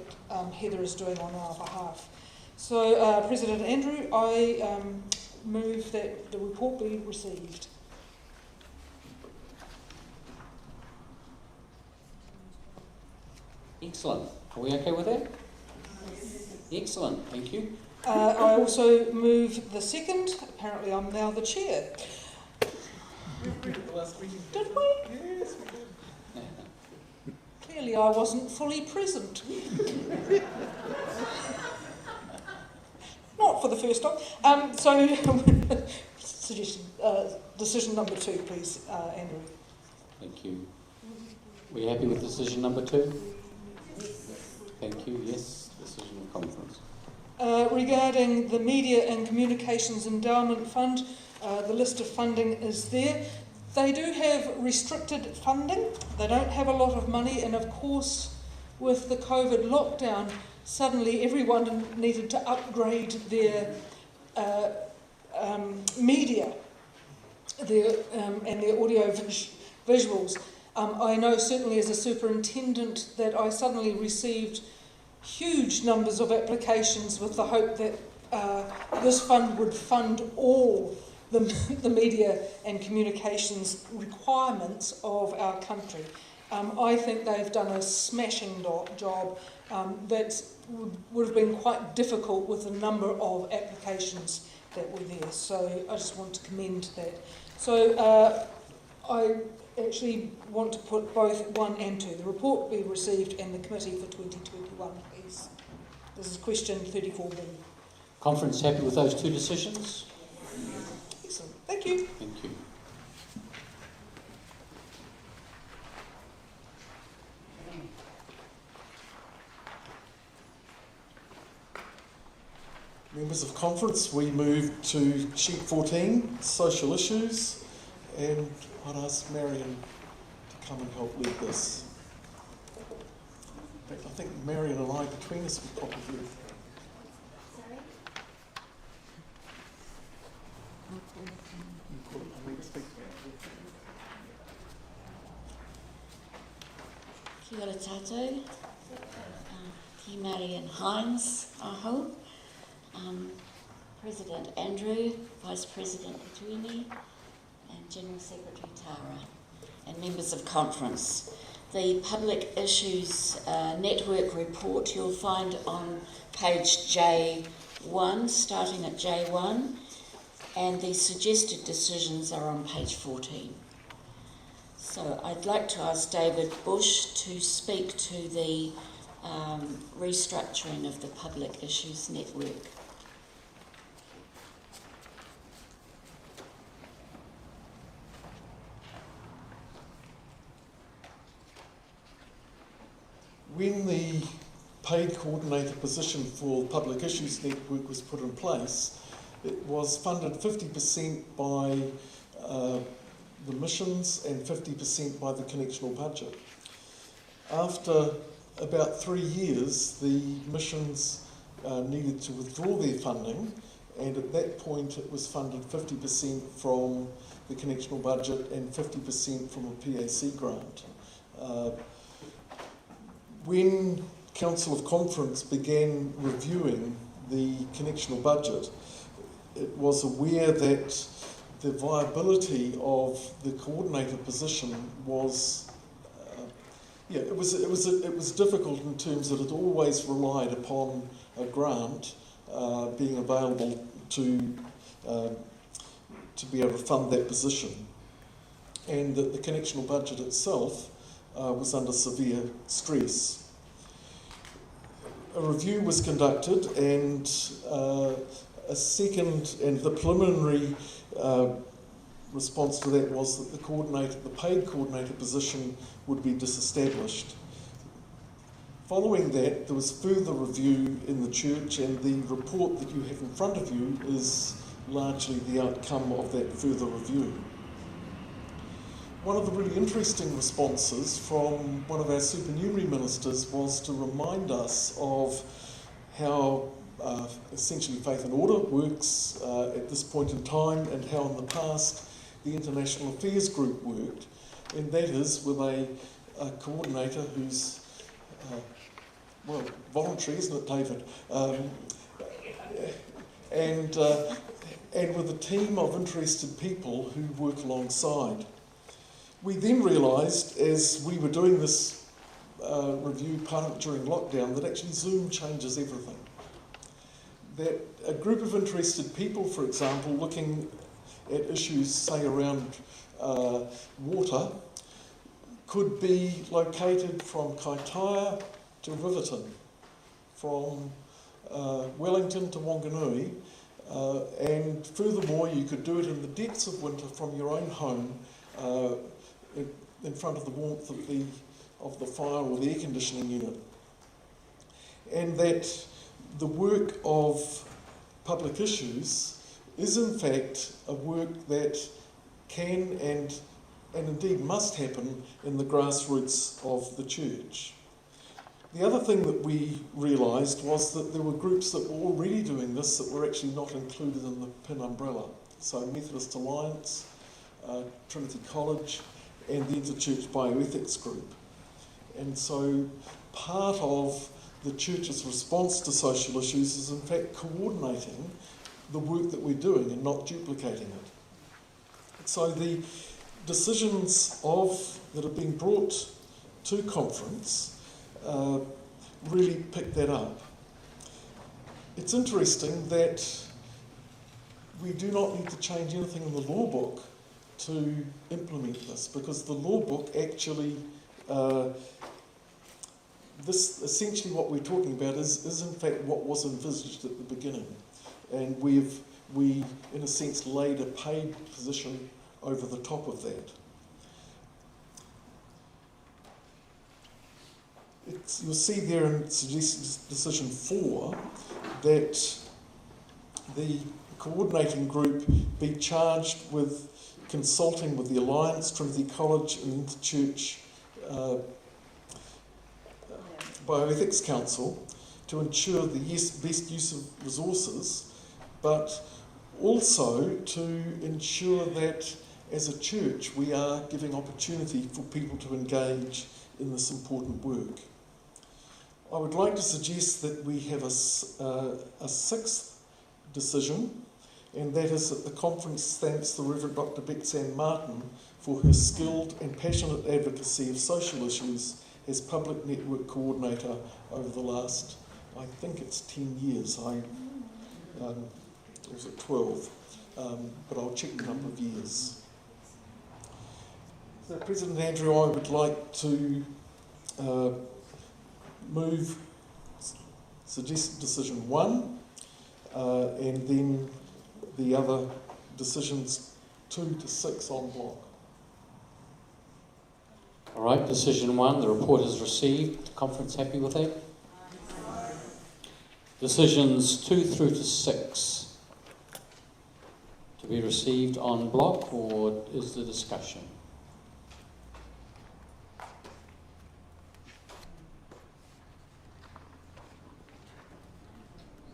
Heather is doing on our behalf. So, President Andrew, I move that the report be received. Excellent. Are we okay with that? Excellent. Thank you. I also move the second. Apparently I'm now the chair. Did we? Yes, we did. Clearly I wasn't fully present. Not for the first time. Decision number 2, please, Andrew. Thank you. We happy with decision number 2? Thank you. Yes, decision of conference. Regarding the Media and Communications Endowment Fund, the list of funding is there. They do have restricted funding. They don't have a lot of money, and of course, with the COVID lockdown, suddenly everyone needed to upgrade their media, and their audio visuals. I know certainly as a superintendent that I suddenly received huge numbers of applications with the hope that this fund would fund all the media and communications requirements of our country. I think they've done a smashing job that would have been quite difficult with the number of applications that were there. So I just want to commend that. So I actually want to put both 1 and 2. The report be received and the committee for 2021, please. This is question 34B. Conference happy with those 2 decisions? Excellent. Thank you. Thank you. Members of conference, we move to sheet 14, social issues, and I'd ask Marion to come and help lead this. In fact, I think Marion and I, between us, would probably... Kia ora tātou. Ki Marion Hines, aho. President Andrew, Vice President Attorney, and General Secretary Tara, and members of conference. The Public Issues Network report you'll find on page J1, starting at J1, and the suggested decisions are on page 14. So I'd like to ask David Bush to speak to the restructuring of the Public Issues Network. When the paid coordinator position for the Public Issues Network was put in place, it was funded 50% by the missions and 50% by the connectional budget. After about 3 years, the missions needed to withdraw their funding, and at that point it was funded 50% from the connectional budget and 50% from a PAC grant. When Council of Conference began reviewing the connectional budget, it was aware that the viability of the coordinator position was, it was difficult in terms that it always relied upon a grant being available to be able to fund that position, and that the connectional budget itself was under severe stress. A review was conducted, and a second, and the preliminary response to that was that the paid coordinator position would be disestablished. Following that, there was further review in the church, and the report that you have in front of you is largely the outcome of that further review. One of the really interesting responses from one of our supernumerary ministers was to remind us of how essentially Faith and Order works at this point in time, and how in the past the International Affairs Group worked, and that is with a coordinator who's, voluntary, isn't it, David? And with a team of interested people who work alongside. We then realised, as we were doing this review, part of it during lockdown, that actually Zoom changes everything. That a group of interested people, for example, looking at issues, say, around water, could be located from Kaitaia to Riverton, from Wellington to Wanganui, and furthermore you could do it in the depths of winter from your own home, in front of the warmth of the fire or the air conditioning unit. And that the work of public issues is in fact a work that can and indeed must happen in the grassroots of the church. The other thing that we realised was that there were groups that were already doing this that were actually not included in the PIN umbrella. So Methodist Alliance, Trinity College, and the Interchurch Bioethics Group. And so part of the church's response to social issues is in fact coordinating the work that we're doing and not duplicating it. So the decisions that have been brought to conference really pick that up. It's interesting that we do not need to change anything in the law book to implement this, because the law book actually, this essentially what we're talking about is in fact what was envisaged at the beginning, and we in a sense laid a paid position over the top of that. You'll see there in suggested decision 4 that the coordinating group be charged with consulting with the Alliance, Trinity College and Interchurch Bioethics Council to ensure the best use of resources, but also to ensure that as a church we are giving opportunity for people to engage in this important work. I would like to suggest that we have a 6th decision, and that is that the conference thanks the Reverend Dr. Bexanne Martin for her skilled and passionate advocacy of social issues as public network coordinator over the last, I think it's 10 years, or was it 12, but I'll check the number of years. So President Andrew, I would like to move suggested decision 1, and then the other decisions 2 to 6 en bloc. All right, decision 1, the report is received. Conference happy with that? Decisions 2 through to 6 to be received en bloc, or is the discussion?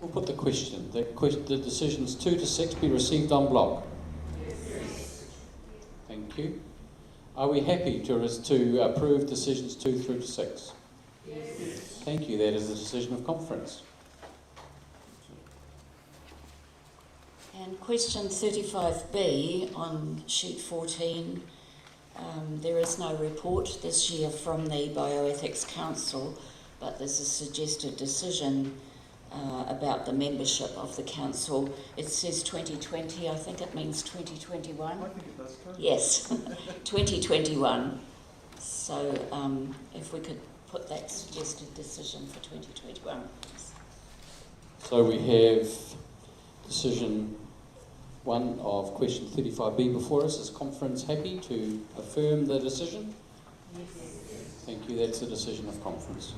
We'll put the question. The decisions 2 to 6 be received en bloc. Yes. Thank you. Are we happy to approve decisions 2 through to 6? Yes. Thank you. That is the decision of conference. And question 35B on sheet 14, there is no report this year from the Bioethics Council, but there's a suggested decision about the membership of the council. It says 2020, I think it means 2021. I think it does too. Yes, 2021. So if we could put that suggested decision for 2021. So we have decision 1 of question 35B before us. Is conference happy to affirm the decision? Yes. Thank you. That's the decision of conference.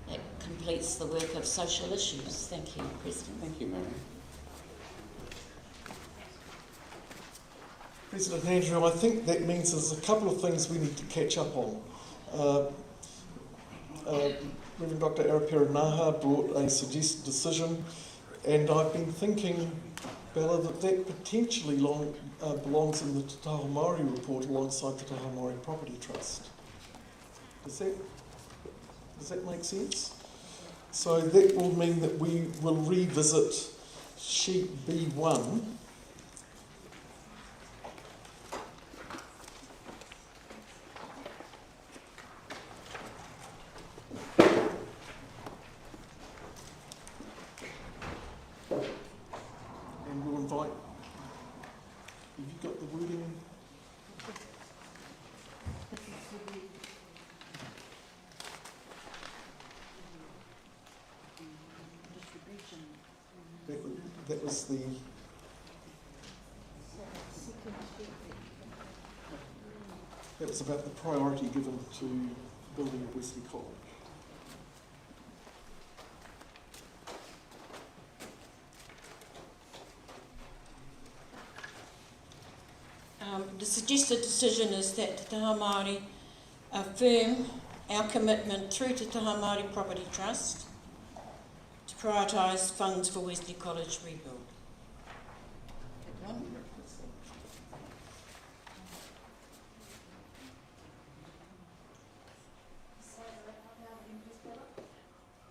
That completes the work of social issues. Thank you, President. Thank you, Mary. President Andrew, I think that means there's a couple of things we need to catch up on. Reverend Dr. Arapira Naha brought a suggested decision, and I've been thinking, Bella, that potentially belongs in the Te Taho Maori report alongside the Te Taho Maori Property Trust. Does that make sense? So that will mean that we will revisit sheet B1. And we'll invite, have you got the wording? That was the... That was about the priority given to building of Wesley College. The suggested decision is that Te Taho Māori affirm our commitment through Te Taho Māori Property Trust to prioritise funds for Wesley College rebuild. That one.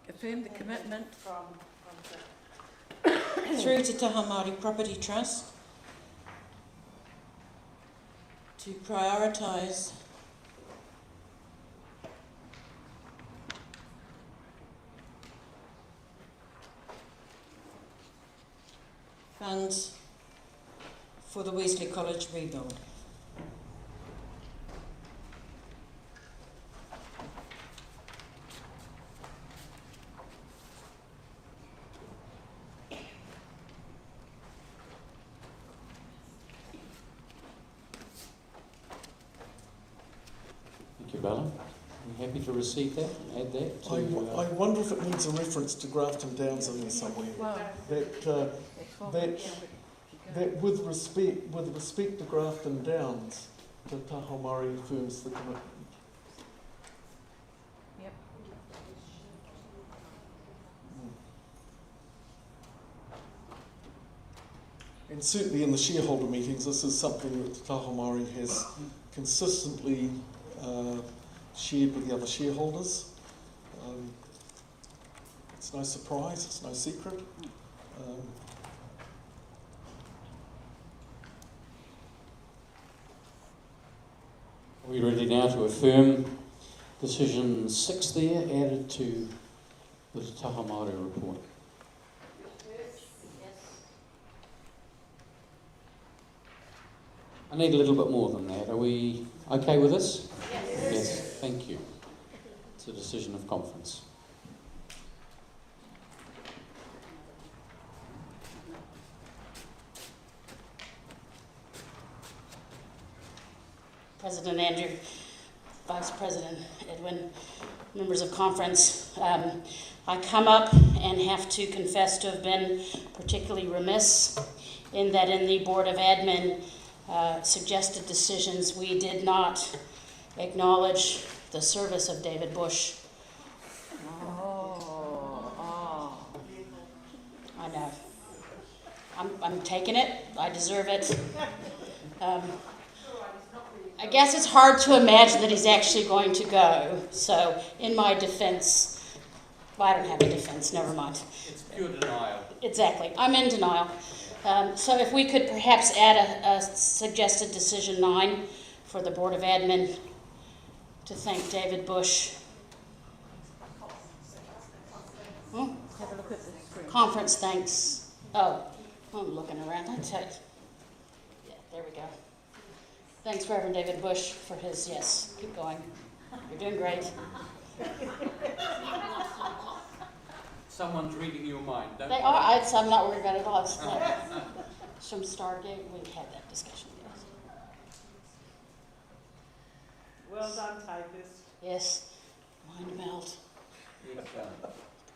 Affirm the commitment through Te Taho Māori Property Trust to prioritise funds for the Wesley College rebuild. Thank you, Bella. Are you happy to receive that and add that to... I wonder if it needs a reference to Grafton Downs in there somewhere. That with respect to Grafton Downs, Te Taho Māori affirms the commitment. Yep. And certainly in the shareholder meetings, this is something that Te Taho Māori has consistently shared with the other shareholders. It's no surprise, it's no secret. Are we ready now to affirm decision 6 there, added to the Te Taho Māori report? I need a little bit more than that. Are we okay with this? Yes. Yes. Thank you. It's a decision of conference. President Andrew, Vice President Edwin, members of conference, I come up and have to confess to have been particularly remiss in that in the Board of Admin suggested decisions we did not acknowledge the service of David Bush. I know. I'm taking it. I deserve it. I guess it's hard to imagine that he's actually going to go. So, in my defense, well, I don't have a defense, never mind. It's pure denial. Exactly. I'm in denial. So if we could perhaps add a suggested decision 9 for the Board of Admin to thank David Bush. Have a look at the screen. Conference thanks. Oh, I'm looking around. That's it. Yeah, there we go. Thanks, Reverend David Bush, for his, yes, keep going. You're doing great. Someone's reading your mind, don't They are. I'm not worried about it at all. It's from Stargate. We had that discussion. Well done, typist. Yes. Mind melt.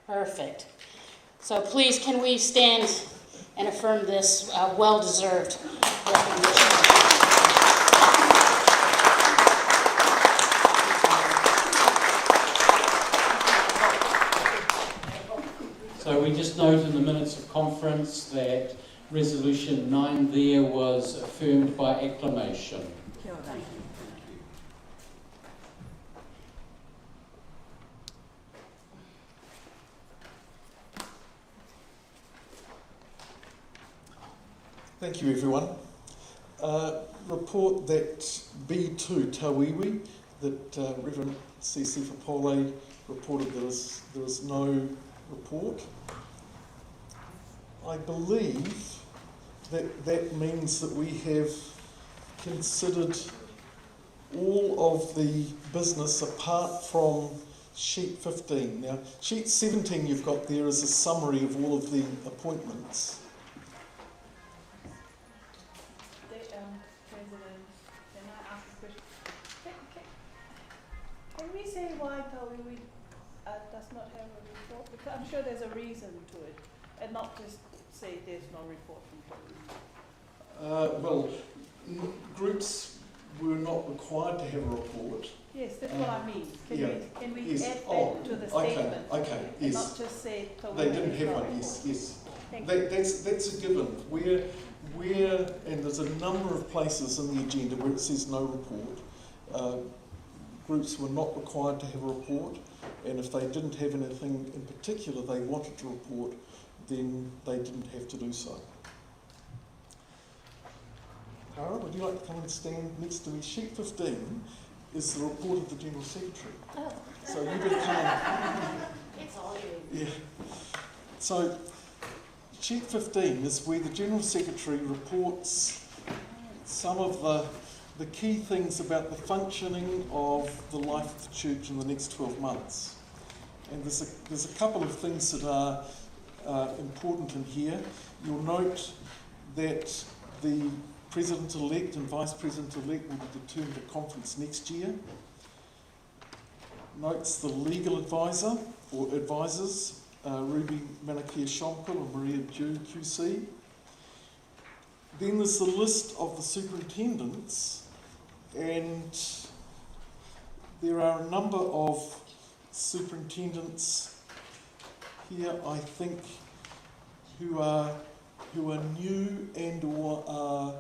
Perfect. So please, can we stand and affirm this well-deserved recognition? So we just note in the minutes of conference that resolution 9 there was affirmed by acclamation. Thank you. Thank you, everyone. Report that B2 Tawiwi, that Reverend C.C. Fapole reported there was no report. I believe that means that we have considered all of the business apart from sheet 15. Now, sheet 17 you've got there is a summary of all of the appointments. President, can I ask a question? Can we say why Tawiwi does not have a report? Because I'm sure there's a reason to it, and not just say there's no report from Tawiwi. Well, groups were not required to have a report. Yes, that's what I mean. Can we yes. add that to the statement? Okay, and yes. not just say Tawiwi. They didn't have one, yes. Thank you. That's a given. And there's a number of places in the agenda where it says no report. Groups were not required to have a report, and if they didn't have anything in particular they wanted to report, then they didn't have to do so. Tara, would you like to come and stand next to me? Sheet 15 is the report of the General Secretary. Oh. So you better come. It's all you. Yeah. So, sheet 15 is where the General Secretary reports some of the key things about the functioning of the life of the Church in the next 12 months. And there's a couple of things that are important in here. You'll note that the President-elect and Vice President-elect will be determined at conference next year. Notes the legal advisor or advisors, Ruby Manakia-Shompel and Maria Dew QC. Then there's the list of the superintendents, and there are a number of superintendents here, I think, who are new and or are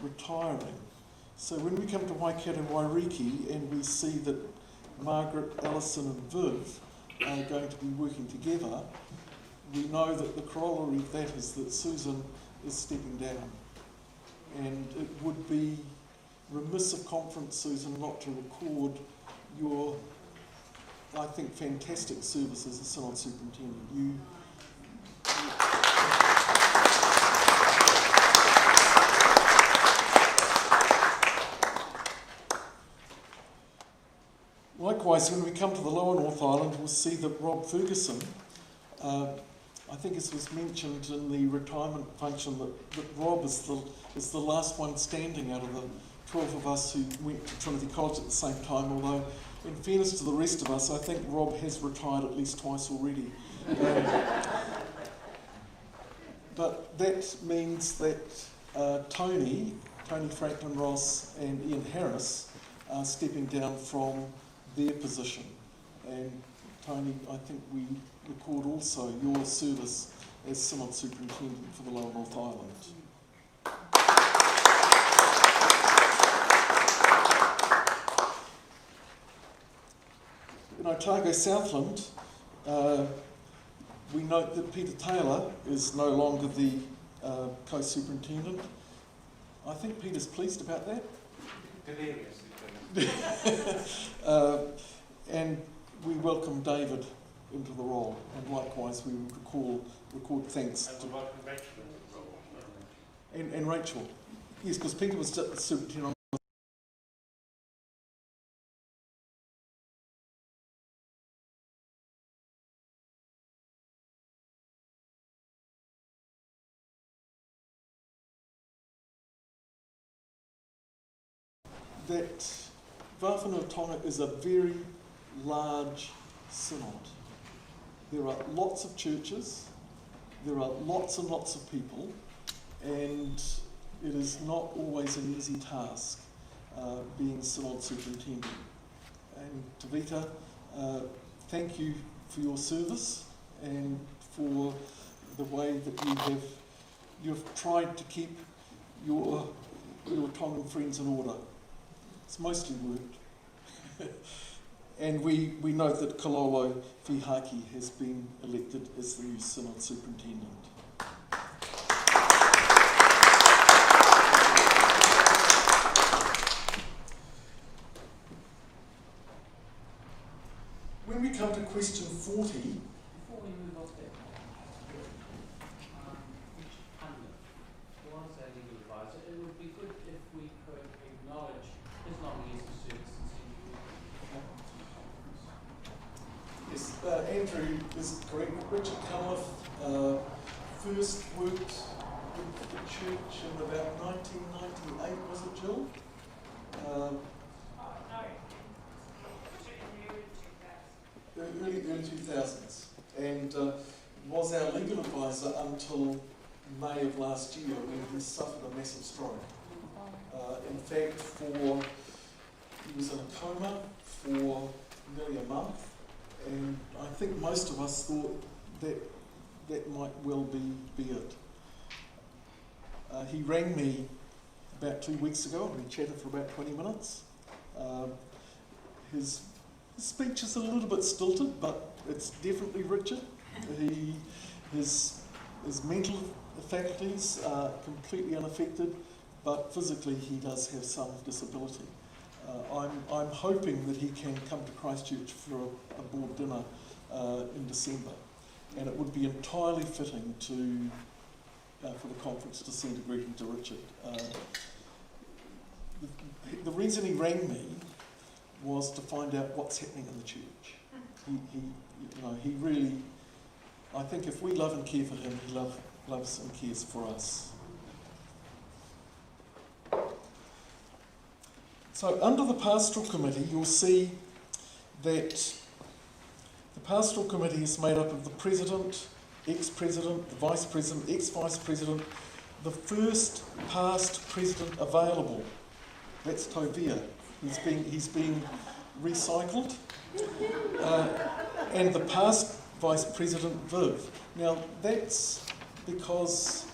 retiring. So when we come to Waikato Wairiki and we see that Margaret, Alison and Viv are going to be working together, we know that the corollary of that is that Susan is stepping down. And it would be remiss of conference, Susan, not to record your, I think, fantastic service as a Synod Superintendent. Likewise, when we come to the Lower North Island, we'll see that Rob Ferguson, I think as was mentioned in the retirement function, that Rob is the last one standing out of the 12 of us who went to Trinity College at the same time, although in fairness to the rest of us, I think Rob has retired at least twice already. But that means that Tony Franklin Ross and Ian Harris are stepping down from their position. And Tony, I think we record also your service as Synod Superintendent for the Lower North Island. In Otago Southland, we note that Peter Taylor is no longer the co-superintendent. I think Peter's pleased about that. And we welcome David into the role, and likewise we record thanks And we welcome Rachel into the role. and Rachel. Yes, because Peter was the superintendent. That Whawhanuatonga is a very large synod. There are lots of churches, there are lots and lots of people, and it is not always an easy task being synod superintendent. And Tavita, thank you for your service and for the way that you've tried to keep your Tongan friends in order. It's mostly worked. And we note that Kalolo Fihaki has been elected as the new Synod Superintendent. When we come to question 40, Before we move off that, which pundit was our legal advisor, it would be good if we could acknowledge his long years of service in Central. yes, Andrew is correct. Richard Cunliffe first worked with the church in about 1998, was it, Jill? Early 2000s, and was our legal advisor until May of last year when he suffered a massive stroke. In fact, he was in a coma for nearly a month, and I think most of us thought that might well be it. He rang me about 2 weeks ago, and we chatted for about 20 minutes. His speech is a little bit stilted, but it's definitely Richard. His mental faculties are completely unaffected, but physically he does have some disability. I'm hoping that he can come to Christchurch for a board dinner in December, and it would be entirely fitting for the conference to send a greeting to Richard. The reason he rang me was to find out what's happening in the church. He really, I think if we love and care for him, he loves and cares for us. So under the Pastoral Committee, you'll see that the Pastoral Committee is made up of the President, ex-President, the Vice-President, ex-Vice President, the first past President available. That's Tovia. He's being recycled. And the past Vice President, Viv. Now, that's because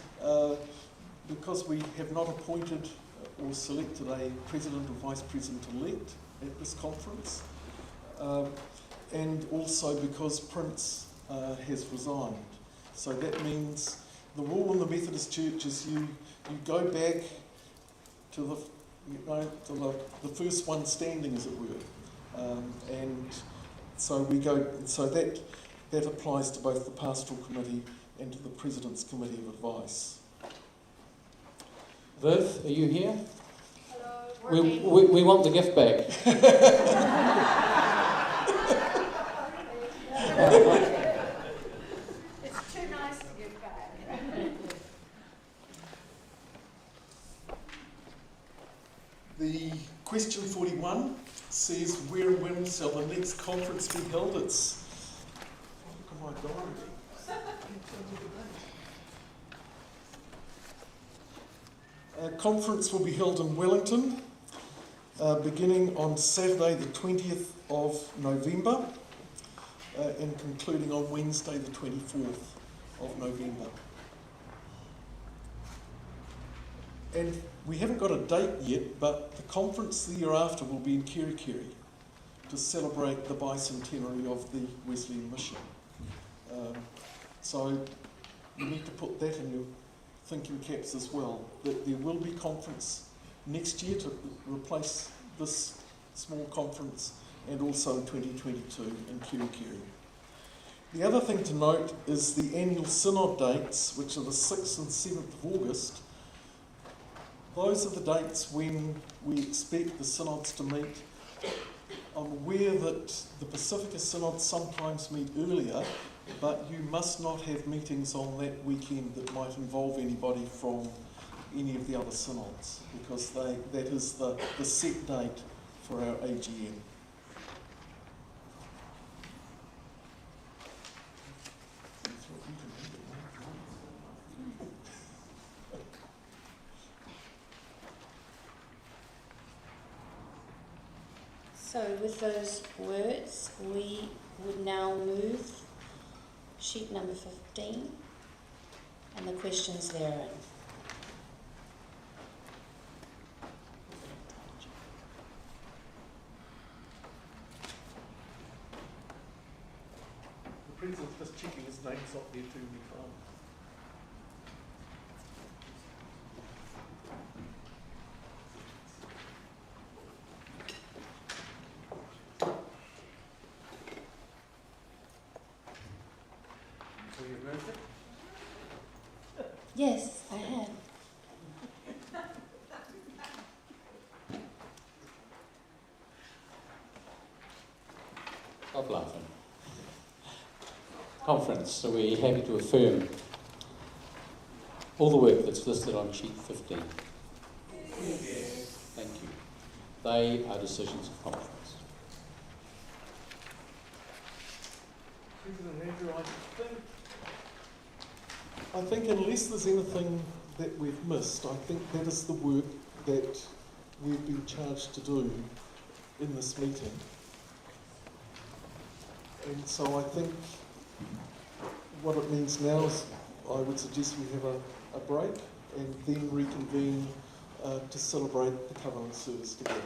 we have not appointed or selected a President or Vice President-elect at this conference. And also because Prince has resigned. So that means the rule in the Methodist Church is you go back to the first one standing, as it were, and so we go. So that applies to both the Pastoral Committee and to the President's Committee of Advice. Viv, are you here? Hello. We want the gift bag. It's too nice to give back. The question 41 says, where and when shall the next conference be held? It's, look at my diary. Conference will be held in Wellington, beginning on Saturday the 20th of November and concluding on Wednesday the 24th of November. And we haven't got a date yet, but the conference the year after will be in Kerikeri to celebrate the bicentenary of the Wesleyan Mission. So you need to put that in your thinking caps as well, that there will be conference next year to replace this small conference, and also 2022 in Kerikeri. The other thing to note is the annual Synod dates, which are the 6th and 7th of August. Those are the dates when we expect the Synods to meet. I'm aware that the Pacifica Synods sometimes meet earlier, but you must not have meetings on that weekend that might involve anybody from any of the other Synods, because that is the set date for our AGM. So with those words, we would now move sheet number 15 and the questions therein. The President's just checking his name's not there too many times. Yes, I had. Stop laughing. Conference, so we're happy to affirm all the work that's listed on sheet 15. Yes. Thank you. They are decisions of conference. President Andrew, I think unless there's anything that we've missed, I think that is the work that we've been charged to do in this meeting. And so I think what it means now is I would suggest we have a break and then reconvene to celebrate the covenant service together.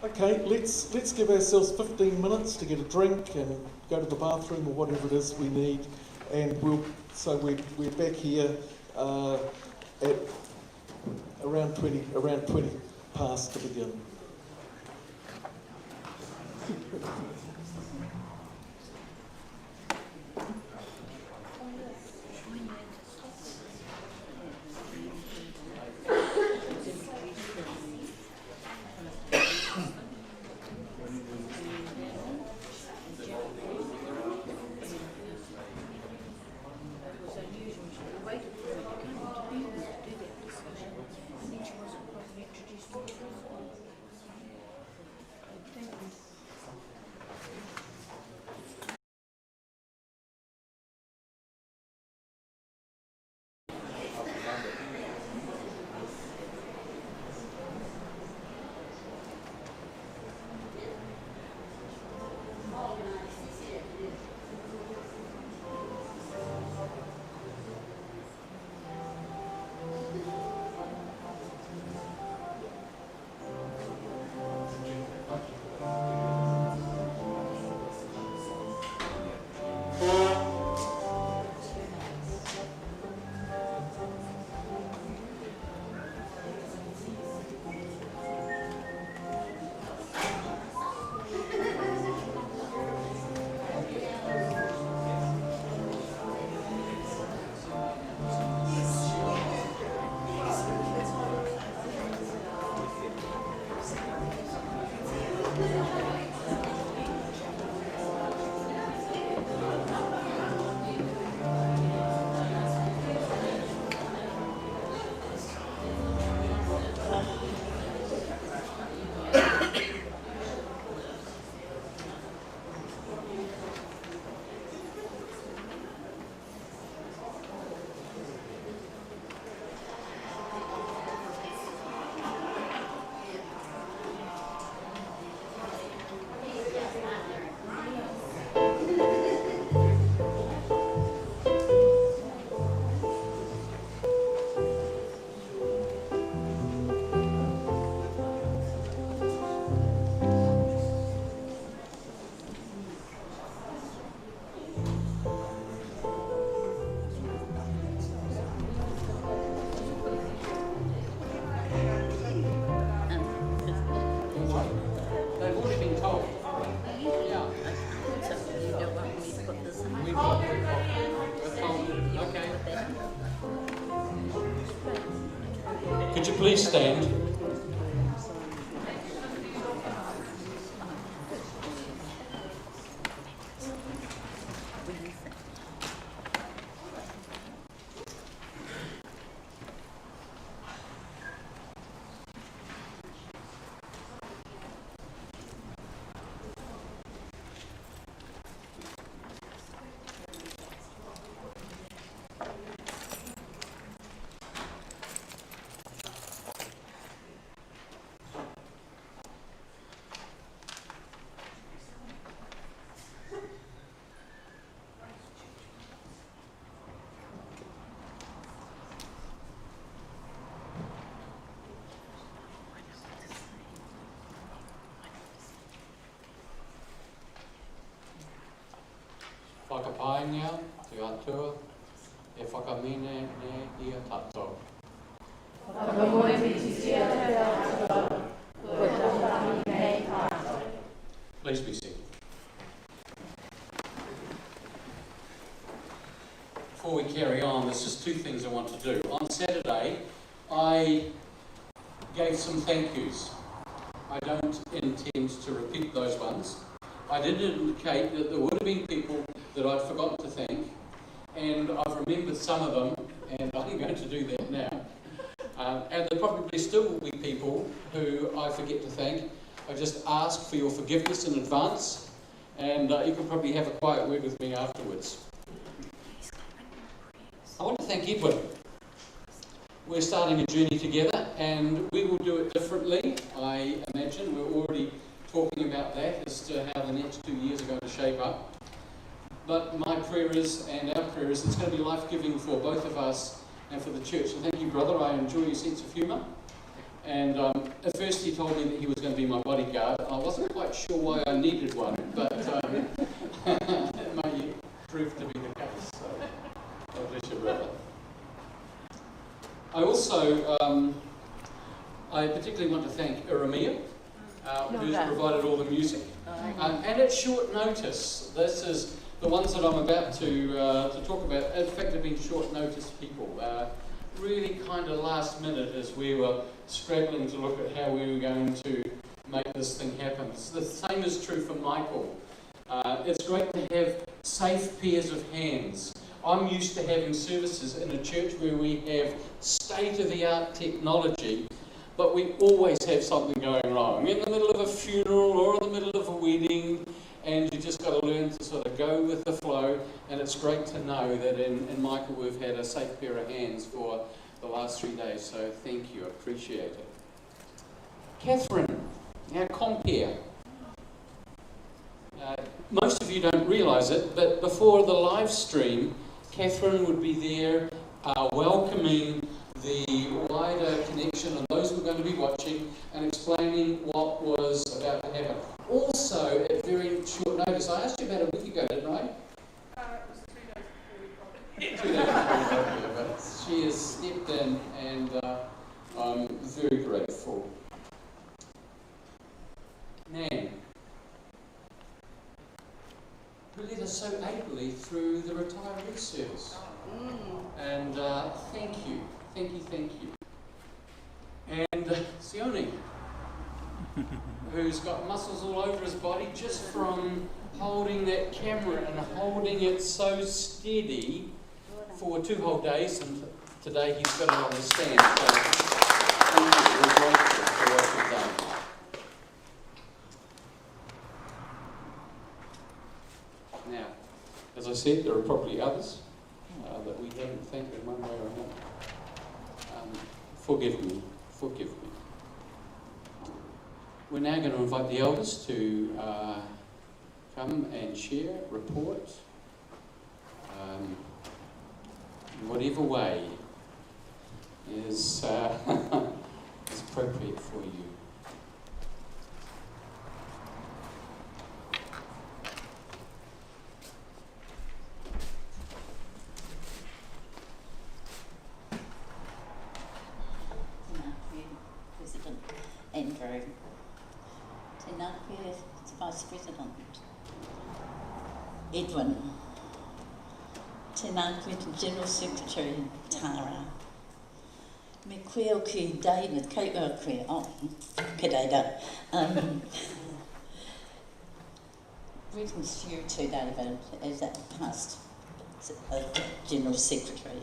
Okay, let's give ourselves 15 minutes to get a drink and go to the bathroom or whatever it is we need, and we're back here at around 20 past to begin. please stand? Whakapaengia, te atua, e whakamine ne ia tātou. Please be seated. Before we carry on, there's just two things I want to do. On Saturday, I gave some thank yous. I don't intend to repeat those ones. I did indicate that there would have been people that I'd forgotten to thank, and I've remembered some of them, and I'm going to do that now. And there probably still will be people who I forget to thank. I just ask for your forgiveness in advance, and you can probably have a quiet word with me afterwards. I want to thank Edwin. We're starting a journey together, and we will do it differently, I imagine. We're already talking about that as to how the next 2 years are going to shape up. But my prayer is, and our prayer is, it's going to be life-giving for both of us and for the church. So thank you, brother. I enjoy your sense of humour. And at first he told me that he was going to be my bodyguard. I wasn't quite sure why I needed one, but it may prove to be the case. So God bless you, brother. I also, I particularly want to thank Iramia, who's provided all the music. And at short notice, this is the ones that I'm about to talk about. In fact, have been short notice people. Really kind of last minute as we were scrabbling to look at how we were going to make this thing happen. The same is true for Michael. It's great to have safe pairs of hands. I'm used to having services in a church where we have state-of-the-art technology, but we always have something going wrong. In the middle of a funeral or in the middle of a wedding, and you just got to learn to sort of go with the flow, and it's great to know that in Michael we've had a safe pair of hands for the last 3 days, so thank you, I appreciate it. Catherine, our compere. Most of you don't realise it, but before the live stream, Catherine would be there welcoming the wider connection and those who are going to be watching and explaining what was about to happen. Also, at very short notice, I asked you about a week ago, didn't I? It was 2 days before we got 2 days before we got here, but she has stepped in and I'm very grateful. Nan, who led us so ably through the retiree service. And thank you. Thank you. And Sione, who's got muscles all over his body just from holding that camera and holding it so steady for 2 whole days, and today he's got it on the stand. So thank you. We're grateful for what you've done. Now, as I said, there are probably others that we haven't thanked in one way or another. Forgive me. We're now going to invite the elders to come and share, report, in whatever way is appropriate for you. President Andrew, Tēnā koe, Vice President Edwin, Tēnā koe to General Secretary Tara, Me koe o ki David, koe o koe, ke reira. Greetings to you too, David, as that past General Secretary.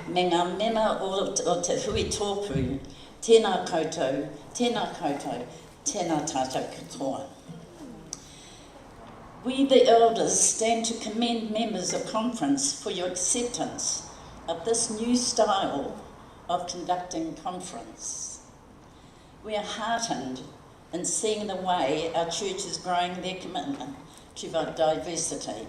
Me ngā mema o te hui tōpū, tēnā koutou, tēnā tātou katoa. We, the elders, stand to commend members of conference for your acceptance of this new style of conducting conference. We are heartened in seeing the way our church is growing their commitment to diversity.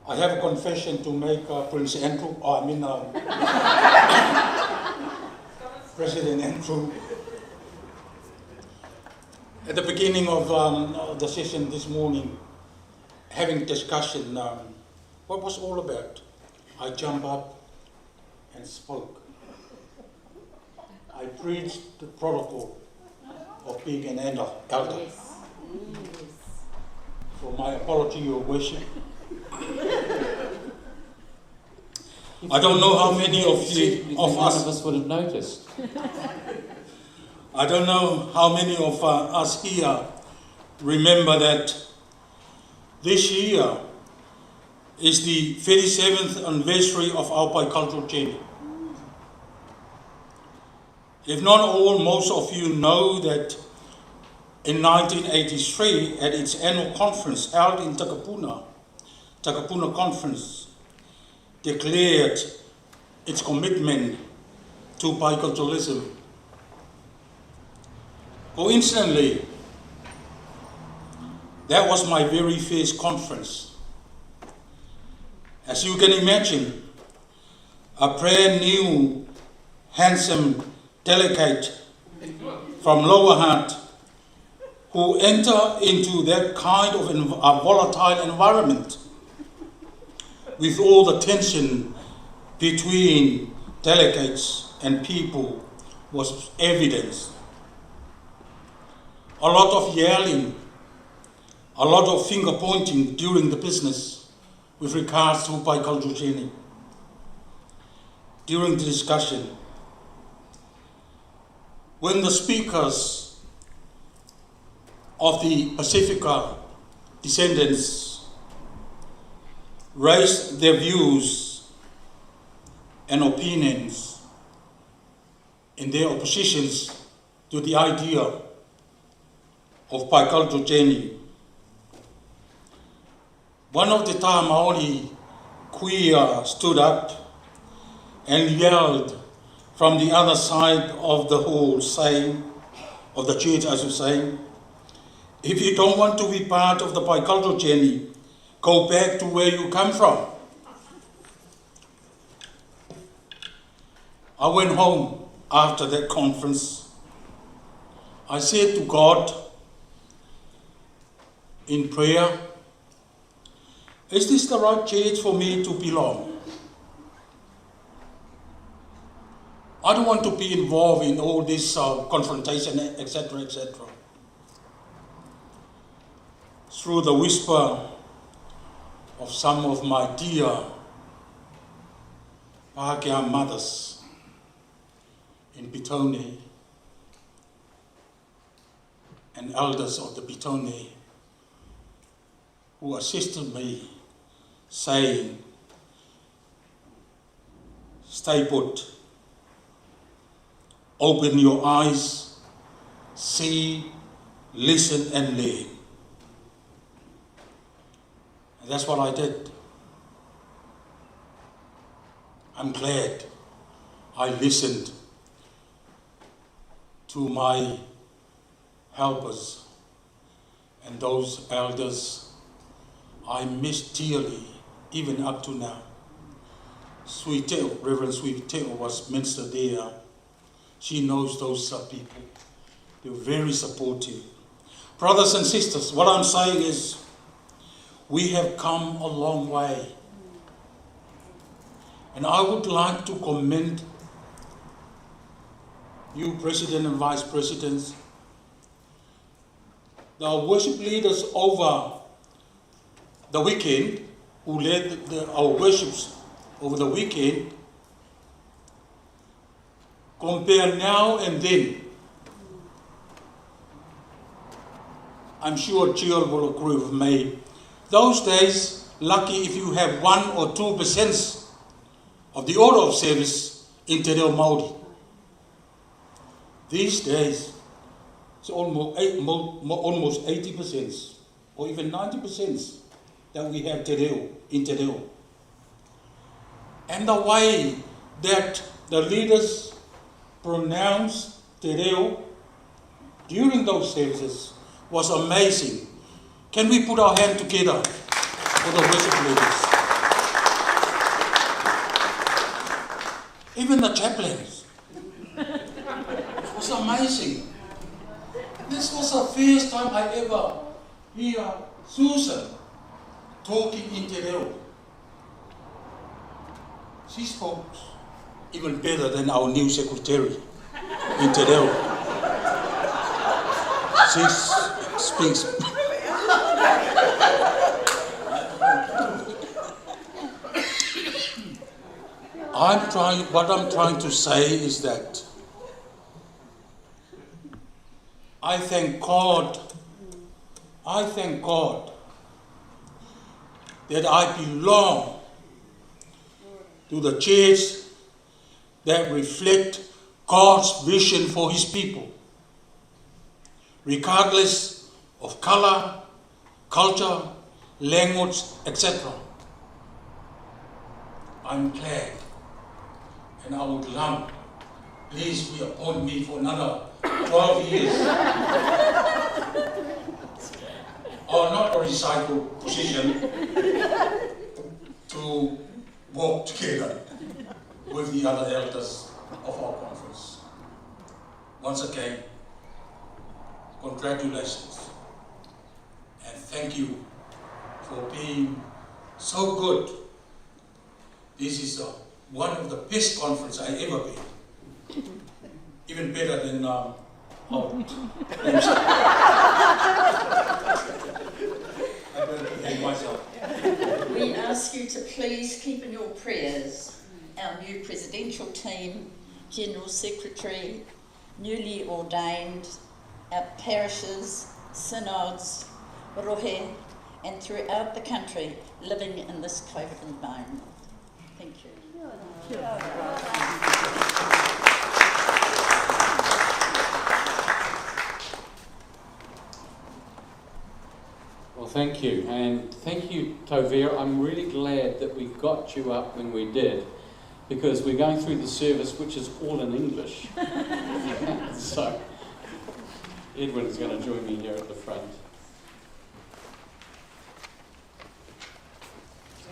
I have a confession to make, Prince Andrew, President Andrew. At the beginning of the session this morning, having discussion, what was all about? I jumped up and spoke. I preached the protocol of being an elder. Yes. So my apology, your worship. I don't know how many of us would have noticed. I don't know how many of us here remember that this year is the 37th anniversary of our bicultural journey. If not all, most of you know that in 1983, at its annual conference held in Takapuna Conference declared its commitment to biculturalism. Coincidentally, that was my very first conference. As you can imagine, a brand new, handsome delegate from Lower Hutt who enter into that kind of a volatile environment with all the tension between delegates and people was evident. A lot of yelling, a lot of finger pointing during the business with regards to bicultural journey. During the discussion, when the speakers of the Pacifica descendants raised their views and opinions in their oppositions to the idea of bicultural journey. One of the Maori queer stood up and yelled from the other side of the hall, saying, of the church, as you're saying, if you don't want to be part of the bicultural journey, go back to where you come from. I went home after that conference. I said to God in prayer, is this the right church for me to belong? I don't want to be involved in all this confrontation, etc., etc. Through the whisper of some of my dear Pākehā mothers in Pitone and elders of the Pitone who assisted me, saying, stay put, open your eyes, see, listen and learn. And that's what I did. I'm glad I listened to my helpers and those elders I miss dearly, even up to now. Sweet Teo, Reverend Sweet Teo was minister there. She knows those people. They were very supportive. Brothers and sisters, what I'm saying is, we have come a long way. And I would like to commend you, President and Vice Presidents, the worship leaders over the weekend, who led our worships over the weekend, compare now and then. I'm sure Jill will agree with me. Those days, lucky if you have 1 or 2% of the order of service in Te Reo Maori. These days, it's almost 80% or even 90% that we have Te Reo in Te Reo. And the way that the leaders pronounce Te Reo during those services was amazing. Can we put our hand together for the worship leaders? Even the chaplains. It was amazing. This was the first time I ever hear Susan talking in Te Reo. She spoke even better than our new secretary in Te Reo. She speaks. What I'm trying to say is that I thank God that I belong to the church that reflect God's vision for His people, regardless of color, culture, language, etc. I'm glad, and I would love, please appoint me for another 12 years. Or not a recycled position to work together with the other elders of our conference. Once again, congratulations and thank you for being so good. This is one of the best conferences I've ever been. Even better than We ask you to please keep in your prayers our new presidential team, General Secretary, newly ordained, our parishes, synods, rohe, and throughout the country living in this COVID environment. Thank you. Well, thank you. And thank you, Tovera. I'm really glad that we got you up when we did, because we're going through the service, which is all in English. So, Edwin's going to join me here at the front.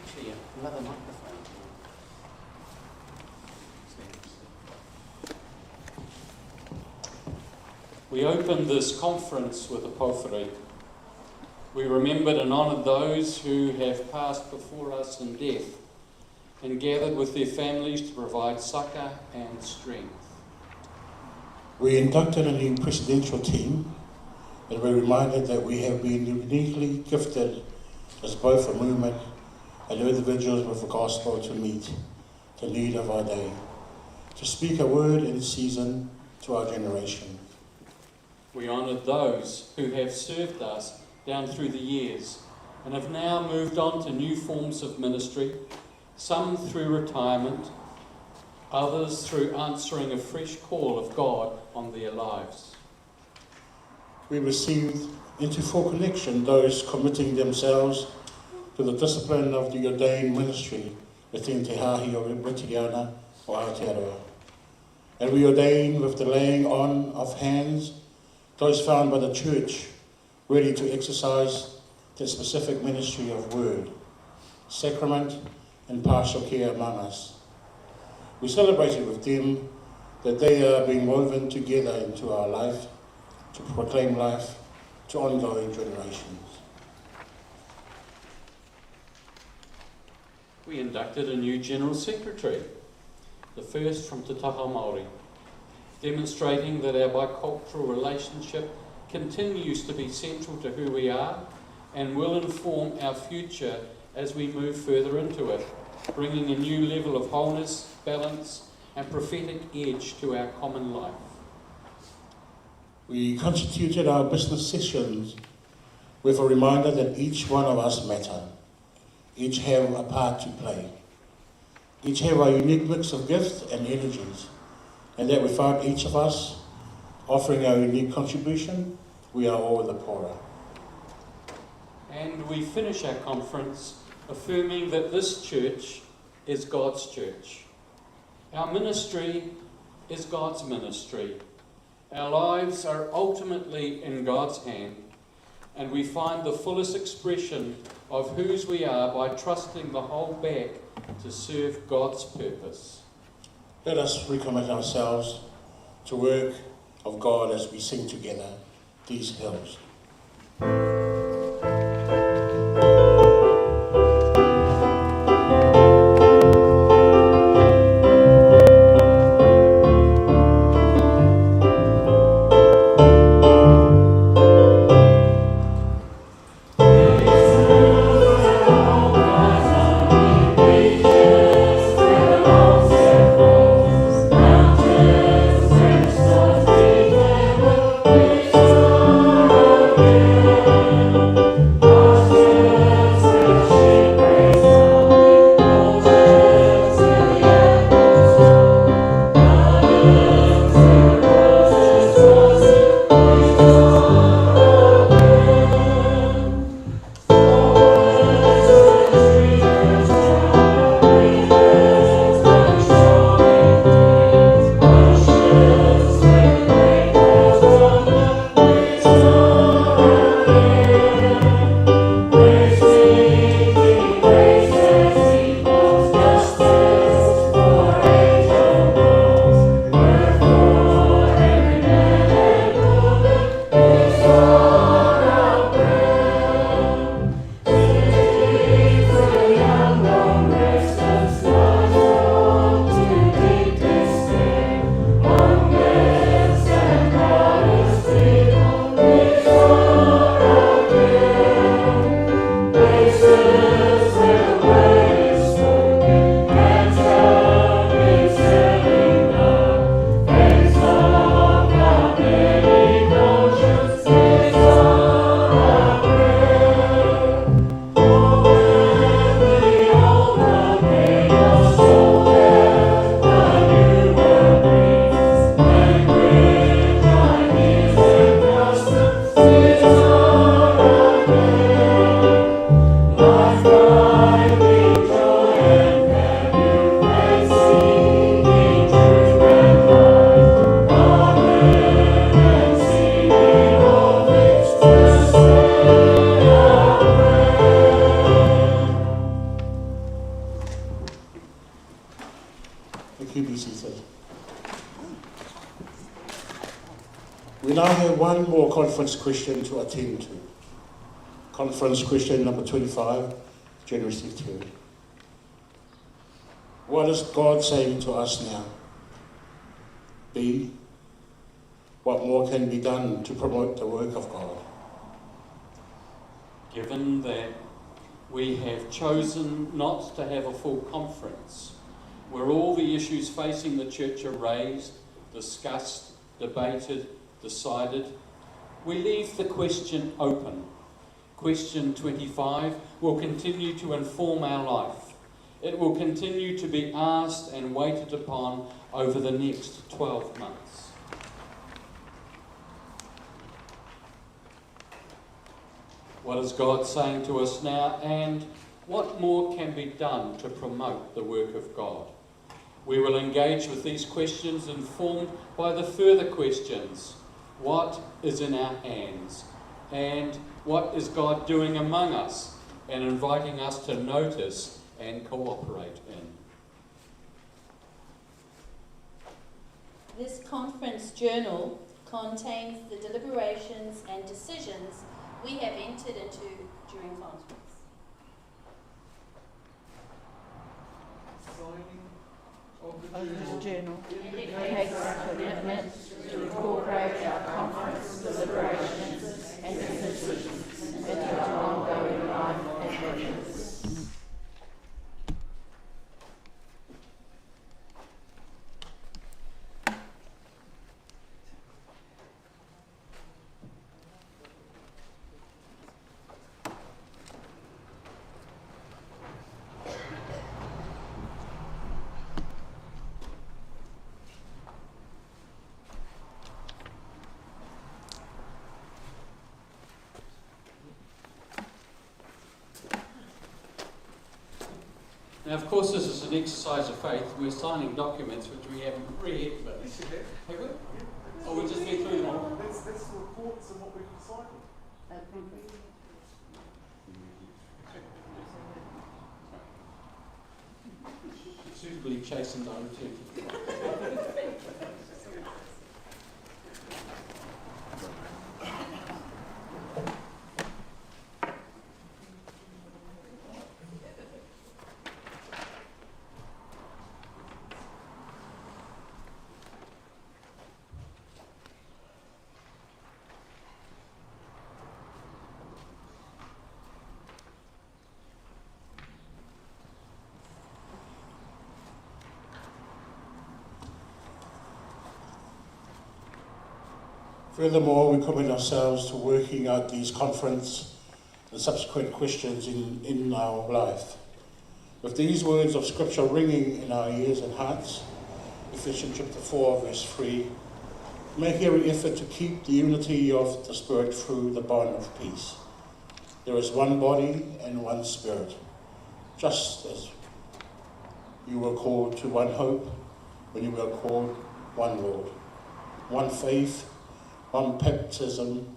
Actually, another microphone. We opened this conference with a pōwhiri. We remembered and honoured those who have passed before us in death and gathered with their families to provide succour and strength. We inducted a new presidential team, and we're reminded that we have been uniquely gifted as both a movement and individuals with the gospel to meet the need of our day, to speak a word in season to our generation. We honoured those who have served us down through the years and have now moved on to new forms of ministry, some through retirement, others through answering a fresh call of God on their lives. We received into full connection those committing themselves to the discipline of the ordained ministry within Te Hāhi o Retiana o Aotearoa. And we ordained with the laying on of hands those found by the church ready to exercise the specific ministry of word, sacrament, and pastoral care among us. We celebrated with them that they are being woven together into our life to proclaim life to ongoing generations. We inducted a new General Secretary, the first from Te Taha Maori, demonstrating that our bicultural relationship continues to be central to who we are and will inform our future as we move further into it, bringing a new level of wholeness, balance and prophetic edge to our common life. We constituted our business sessions with a reminder that each one of us matter, each have a part to play, each have a unique mix of gifts and energies, and that without each of us offering our unique contribution, we are all the poorer. And we finish our conference affirming that this church is God's church. Our ministry is God's ministry. Our lives are ultimately in God's hand, and we find the fullest expression of whose we are by trusting the whole back to serve God's purpose. Let us recommit ourselves to work of God as we sing together these hymns. We now have one more conference question to attend to. Conference question number 25, January 3rd. What is God saying to us now? B, what more can be done to promote the work of God? Given that we have chosen not to have a full conference, where all the issues facing the church are raised, discussed, debated, decided, we leave the question open. Question 25 will continue to inform our life. It will continue to be asked and waited upon over the next 12 months. What is God saying to us now, and what more can be done to promote the work of God? We will engage with these questions informed by the further questions. What is in our hands? And what is God doing among us and inviting us to notice and cooperate in? This conference journal contains the deliberations and decisions we have entered into during conference. This journal takes commitment to incorporate our conference deliberations Now, of course, this is an exercise of faith. We're signing documents which we haven't read, but have we? Or we'll just be through them all? That's the reports and what we've decided. Suitably chastened, I return to the Furthermore, we commit ourselves to working out these conference and subsequent questions in our life. With these words of Scripture ringing in our ears and hearts, Ephesians chapter 4, verse 3, make every effort to keep the unity of the Spirit through the bond of peace. There is one body and one Spirit, just as you were called to one hope when you were called one Lord, one faith, one baptism,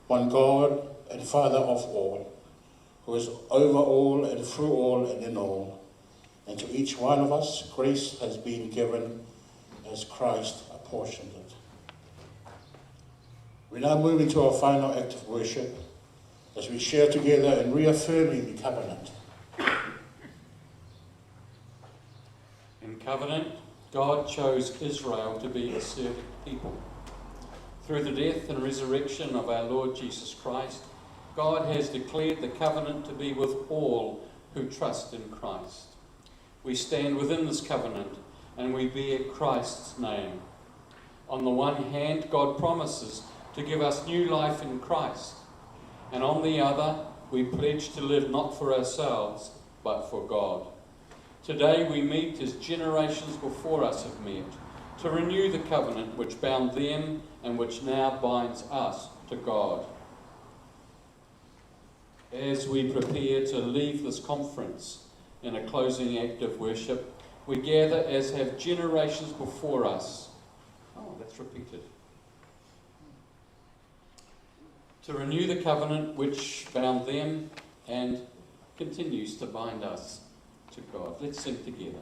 one God and Father of all, who is over all and through all and in all. And to each one of us, grace has been given as Christ apportioned it. We now move into our final act of worship as we share together in reaffirming the covenant. In covenant, God chose Israel to be a servant people. Through the death and resurrection of our Lord Jesus Christ, God has declared the covenant to be with all who trust in Christ. We stand within this covenant and we bear Christ's name. On the one hand, God promises to give us new life in Christ, and on the other, we pledge to live not for ourselves, but for God. Today we meet as generations before us have met, to renew the covenant which bound them and which now binds us to God. As we prepare to leave this conference in a closing act of worship, we gather as have generations before us. Oh, that's repeated. To renew the covenant which bound them and continues to bind us to God. Let's sing together.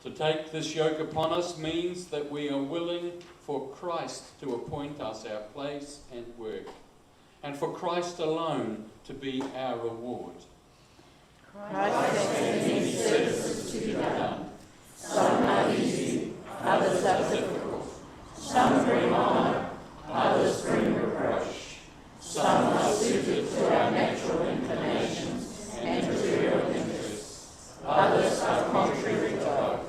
To take this yoke upon us means that we are willing for Christ to appoint us our place and work. and for Christ alone to be our reward. Christ has many services to be done. Some are easy, others are difficult. Some bring honour, others bring reproach. Some are suited to our natural inclinations and material interests. Others are contrary to both.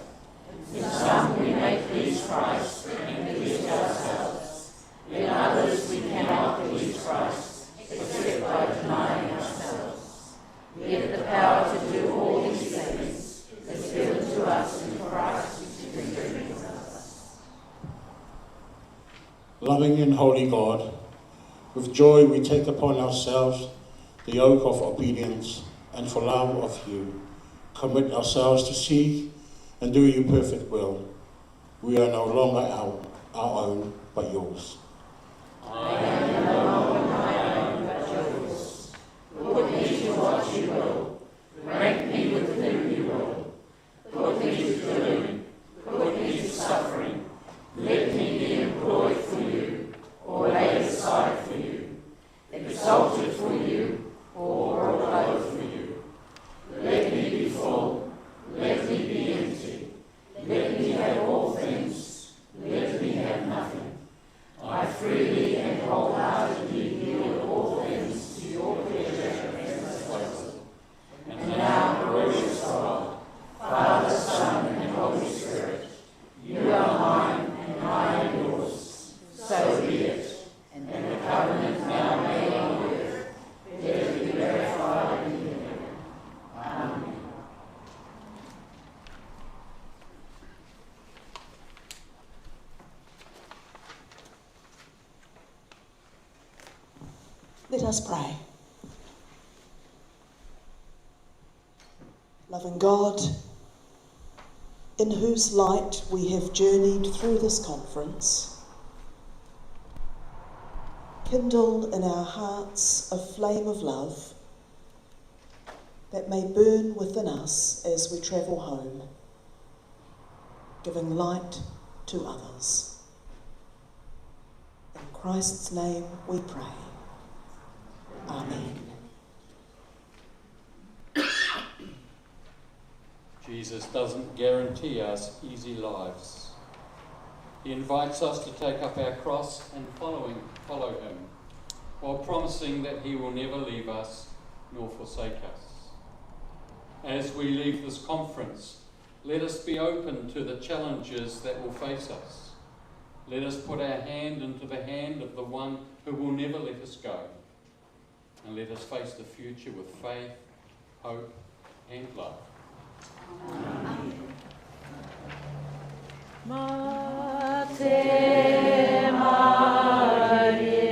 In some we may please Christ and please ourselves. In others we cannot please Christ, except by denying ourselves. Yet the power to do all these things is given to us in Christ who strengthens us. Loving and holy God, with joy we take upon ourselves the yoke of obedience, and for love of you, commit ourselves to seek and do your perfect will. We are no longer our own, but yours. I am no longer my own, but yours. Put me to what you will. Rank me with whom you will. Put me to doing. Put me to suffering. Let me be employed for you, or laid aside for you. Exalted for you, or brought low for you. Let me be full. Let me be empty. Let me have all things. Let me have nothing. I freely and wholeheartedly yield all things to your pleasure and pleasure. And now, gracious God, Father, Son, and Holy Spirit, you are mine, and I am yours. So be it. And the covenant now made on earth, let it be ratified in heaven. Amen. Let us pray. Loving God, in whose light we have journeyed through this conference, kindle in our hearts a flame of love that may burn within us as we travel home, giving light to others. In Christ's name we pray. Amen. Jesus doesn't guarantee us easy lives. He invites us to take up our cross and follow him, while promising that he will never leave us nor forsake us. As we leave this conference, let us be open to the challenges that will face us. Let us put our hand into the hand of the one who will never let us go. And let us face the future with faith, hope, and love. Amen. Mater Maria.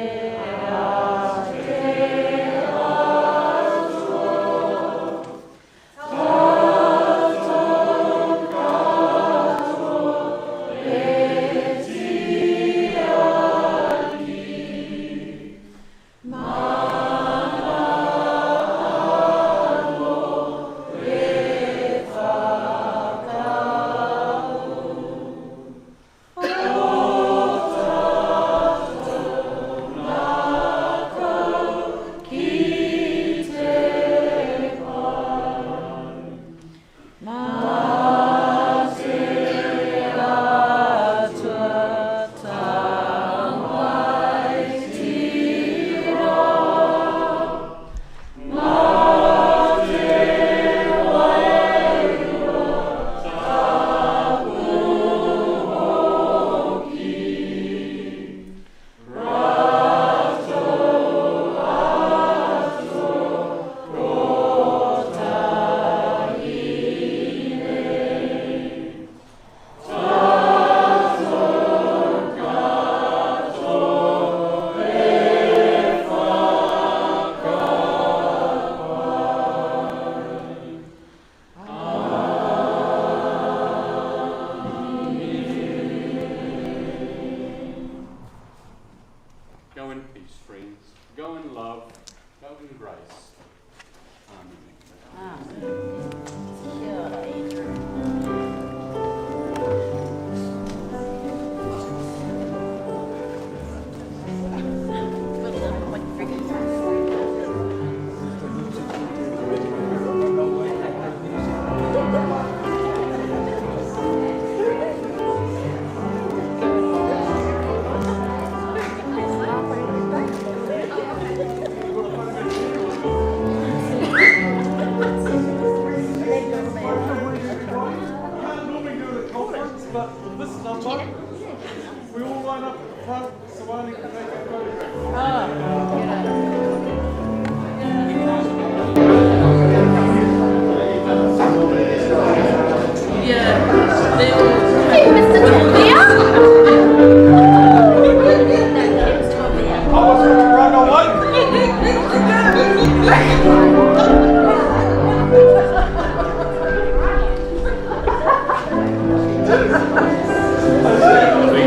Mr. Torbea.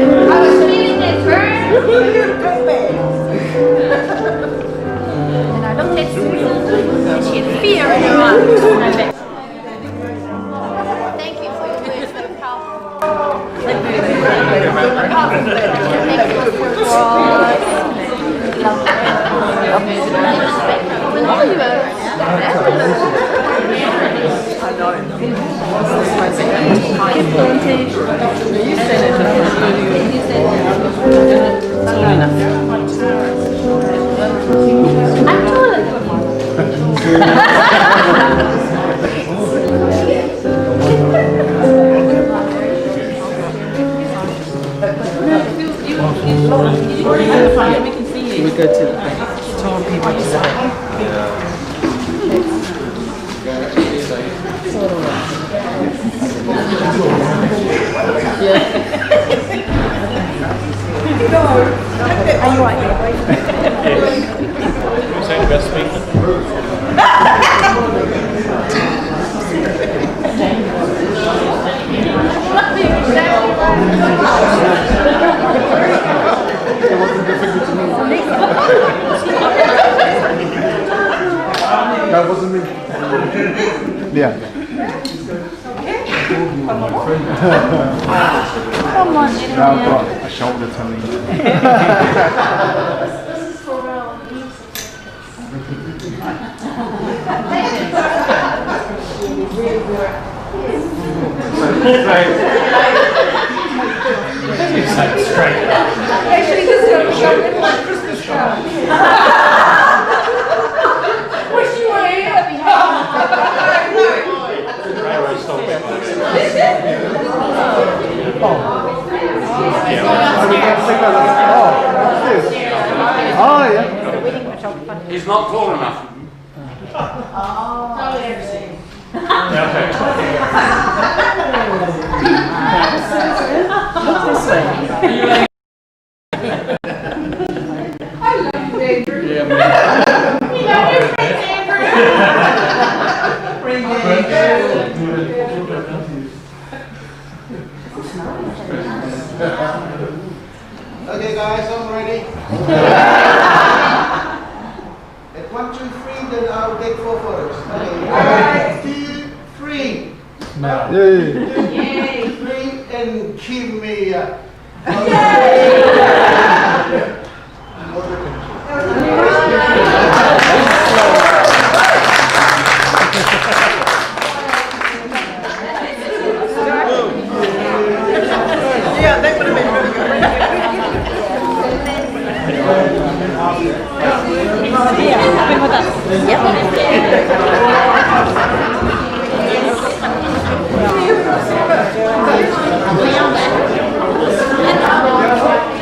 I was feeling that burn. And I looked at Susan and she had fear in her eyes. Thank you for your words that have helped. Thank you We go to the told people to say. Are you right? You're saying best speaker? That wasn't me. Yeah. Come on, Now I've got a shoulder to lean. This is for real. Straight. Actually, this is a show in my Christmas show. Wish you were here. Oh, yeah. He's not tall enough. Look this way. I love you, Andrew. Yeah, man. We love you, Okay, guys, I'm ready. At 1, 2, 3, then I'll take 4 photos. Okay. 1, 2, 3. No. 2, 3, and give me. Yeah, that would have been really good. Yeah, been with us. Yep. We are back.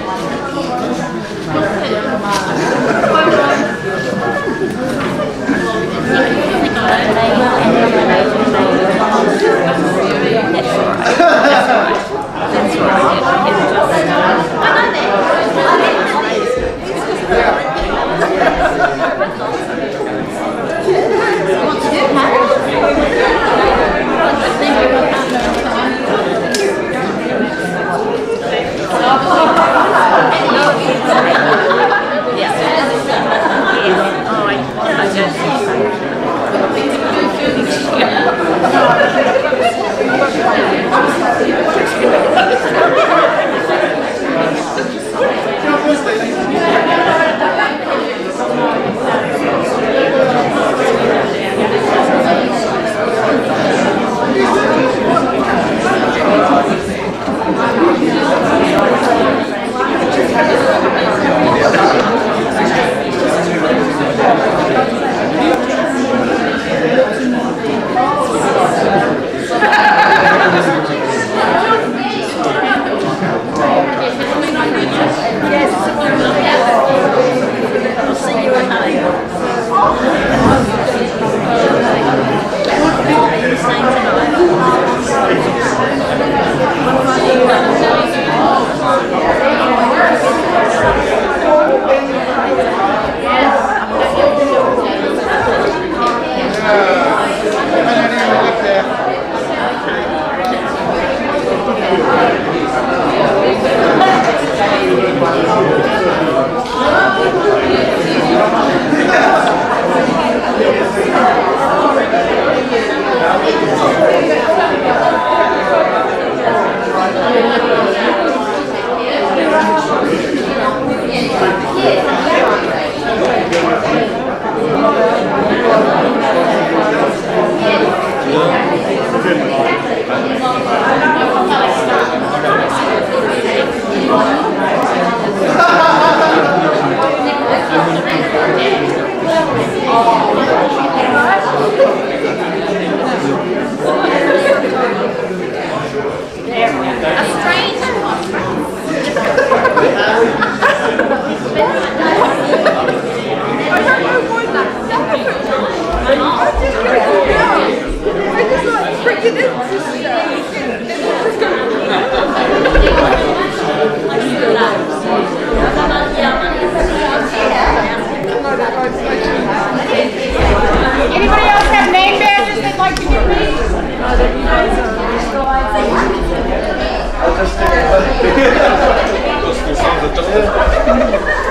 Anybody else have name badges they'd like to give me?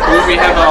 Will we have a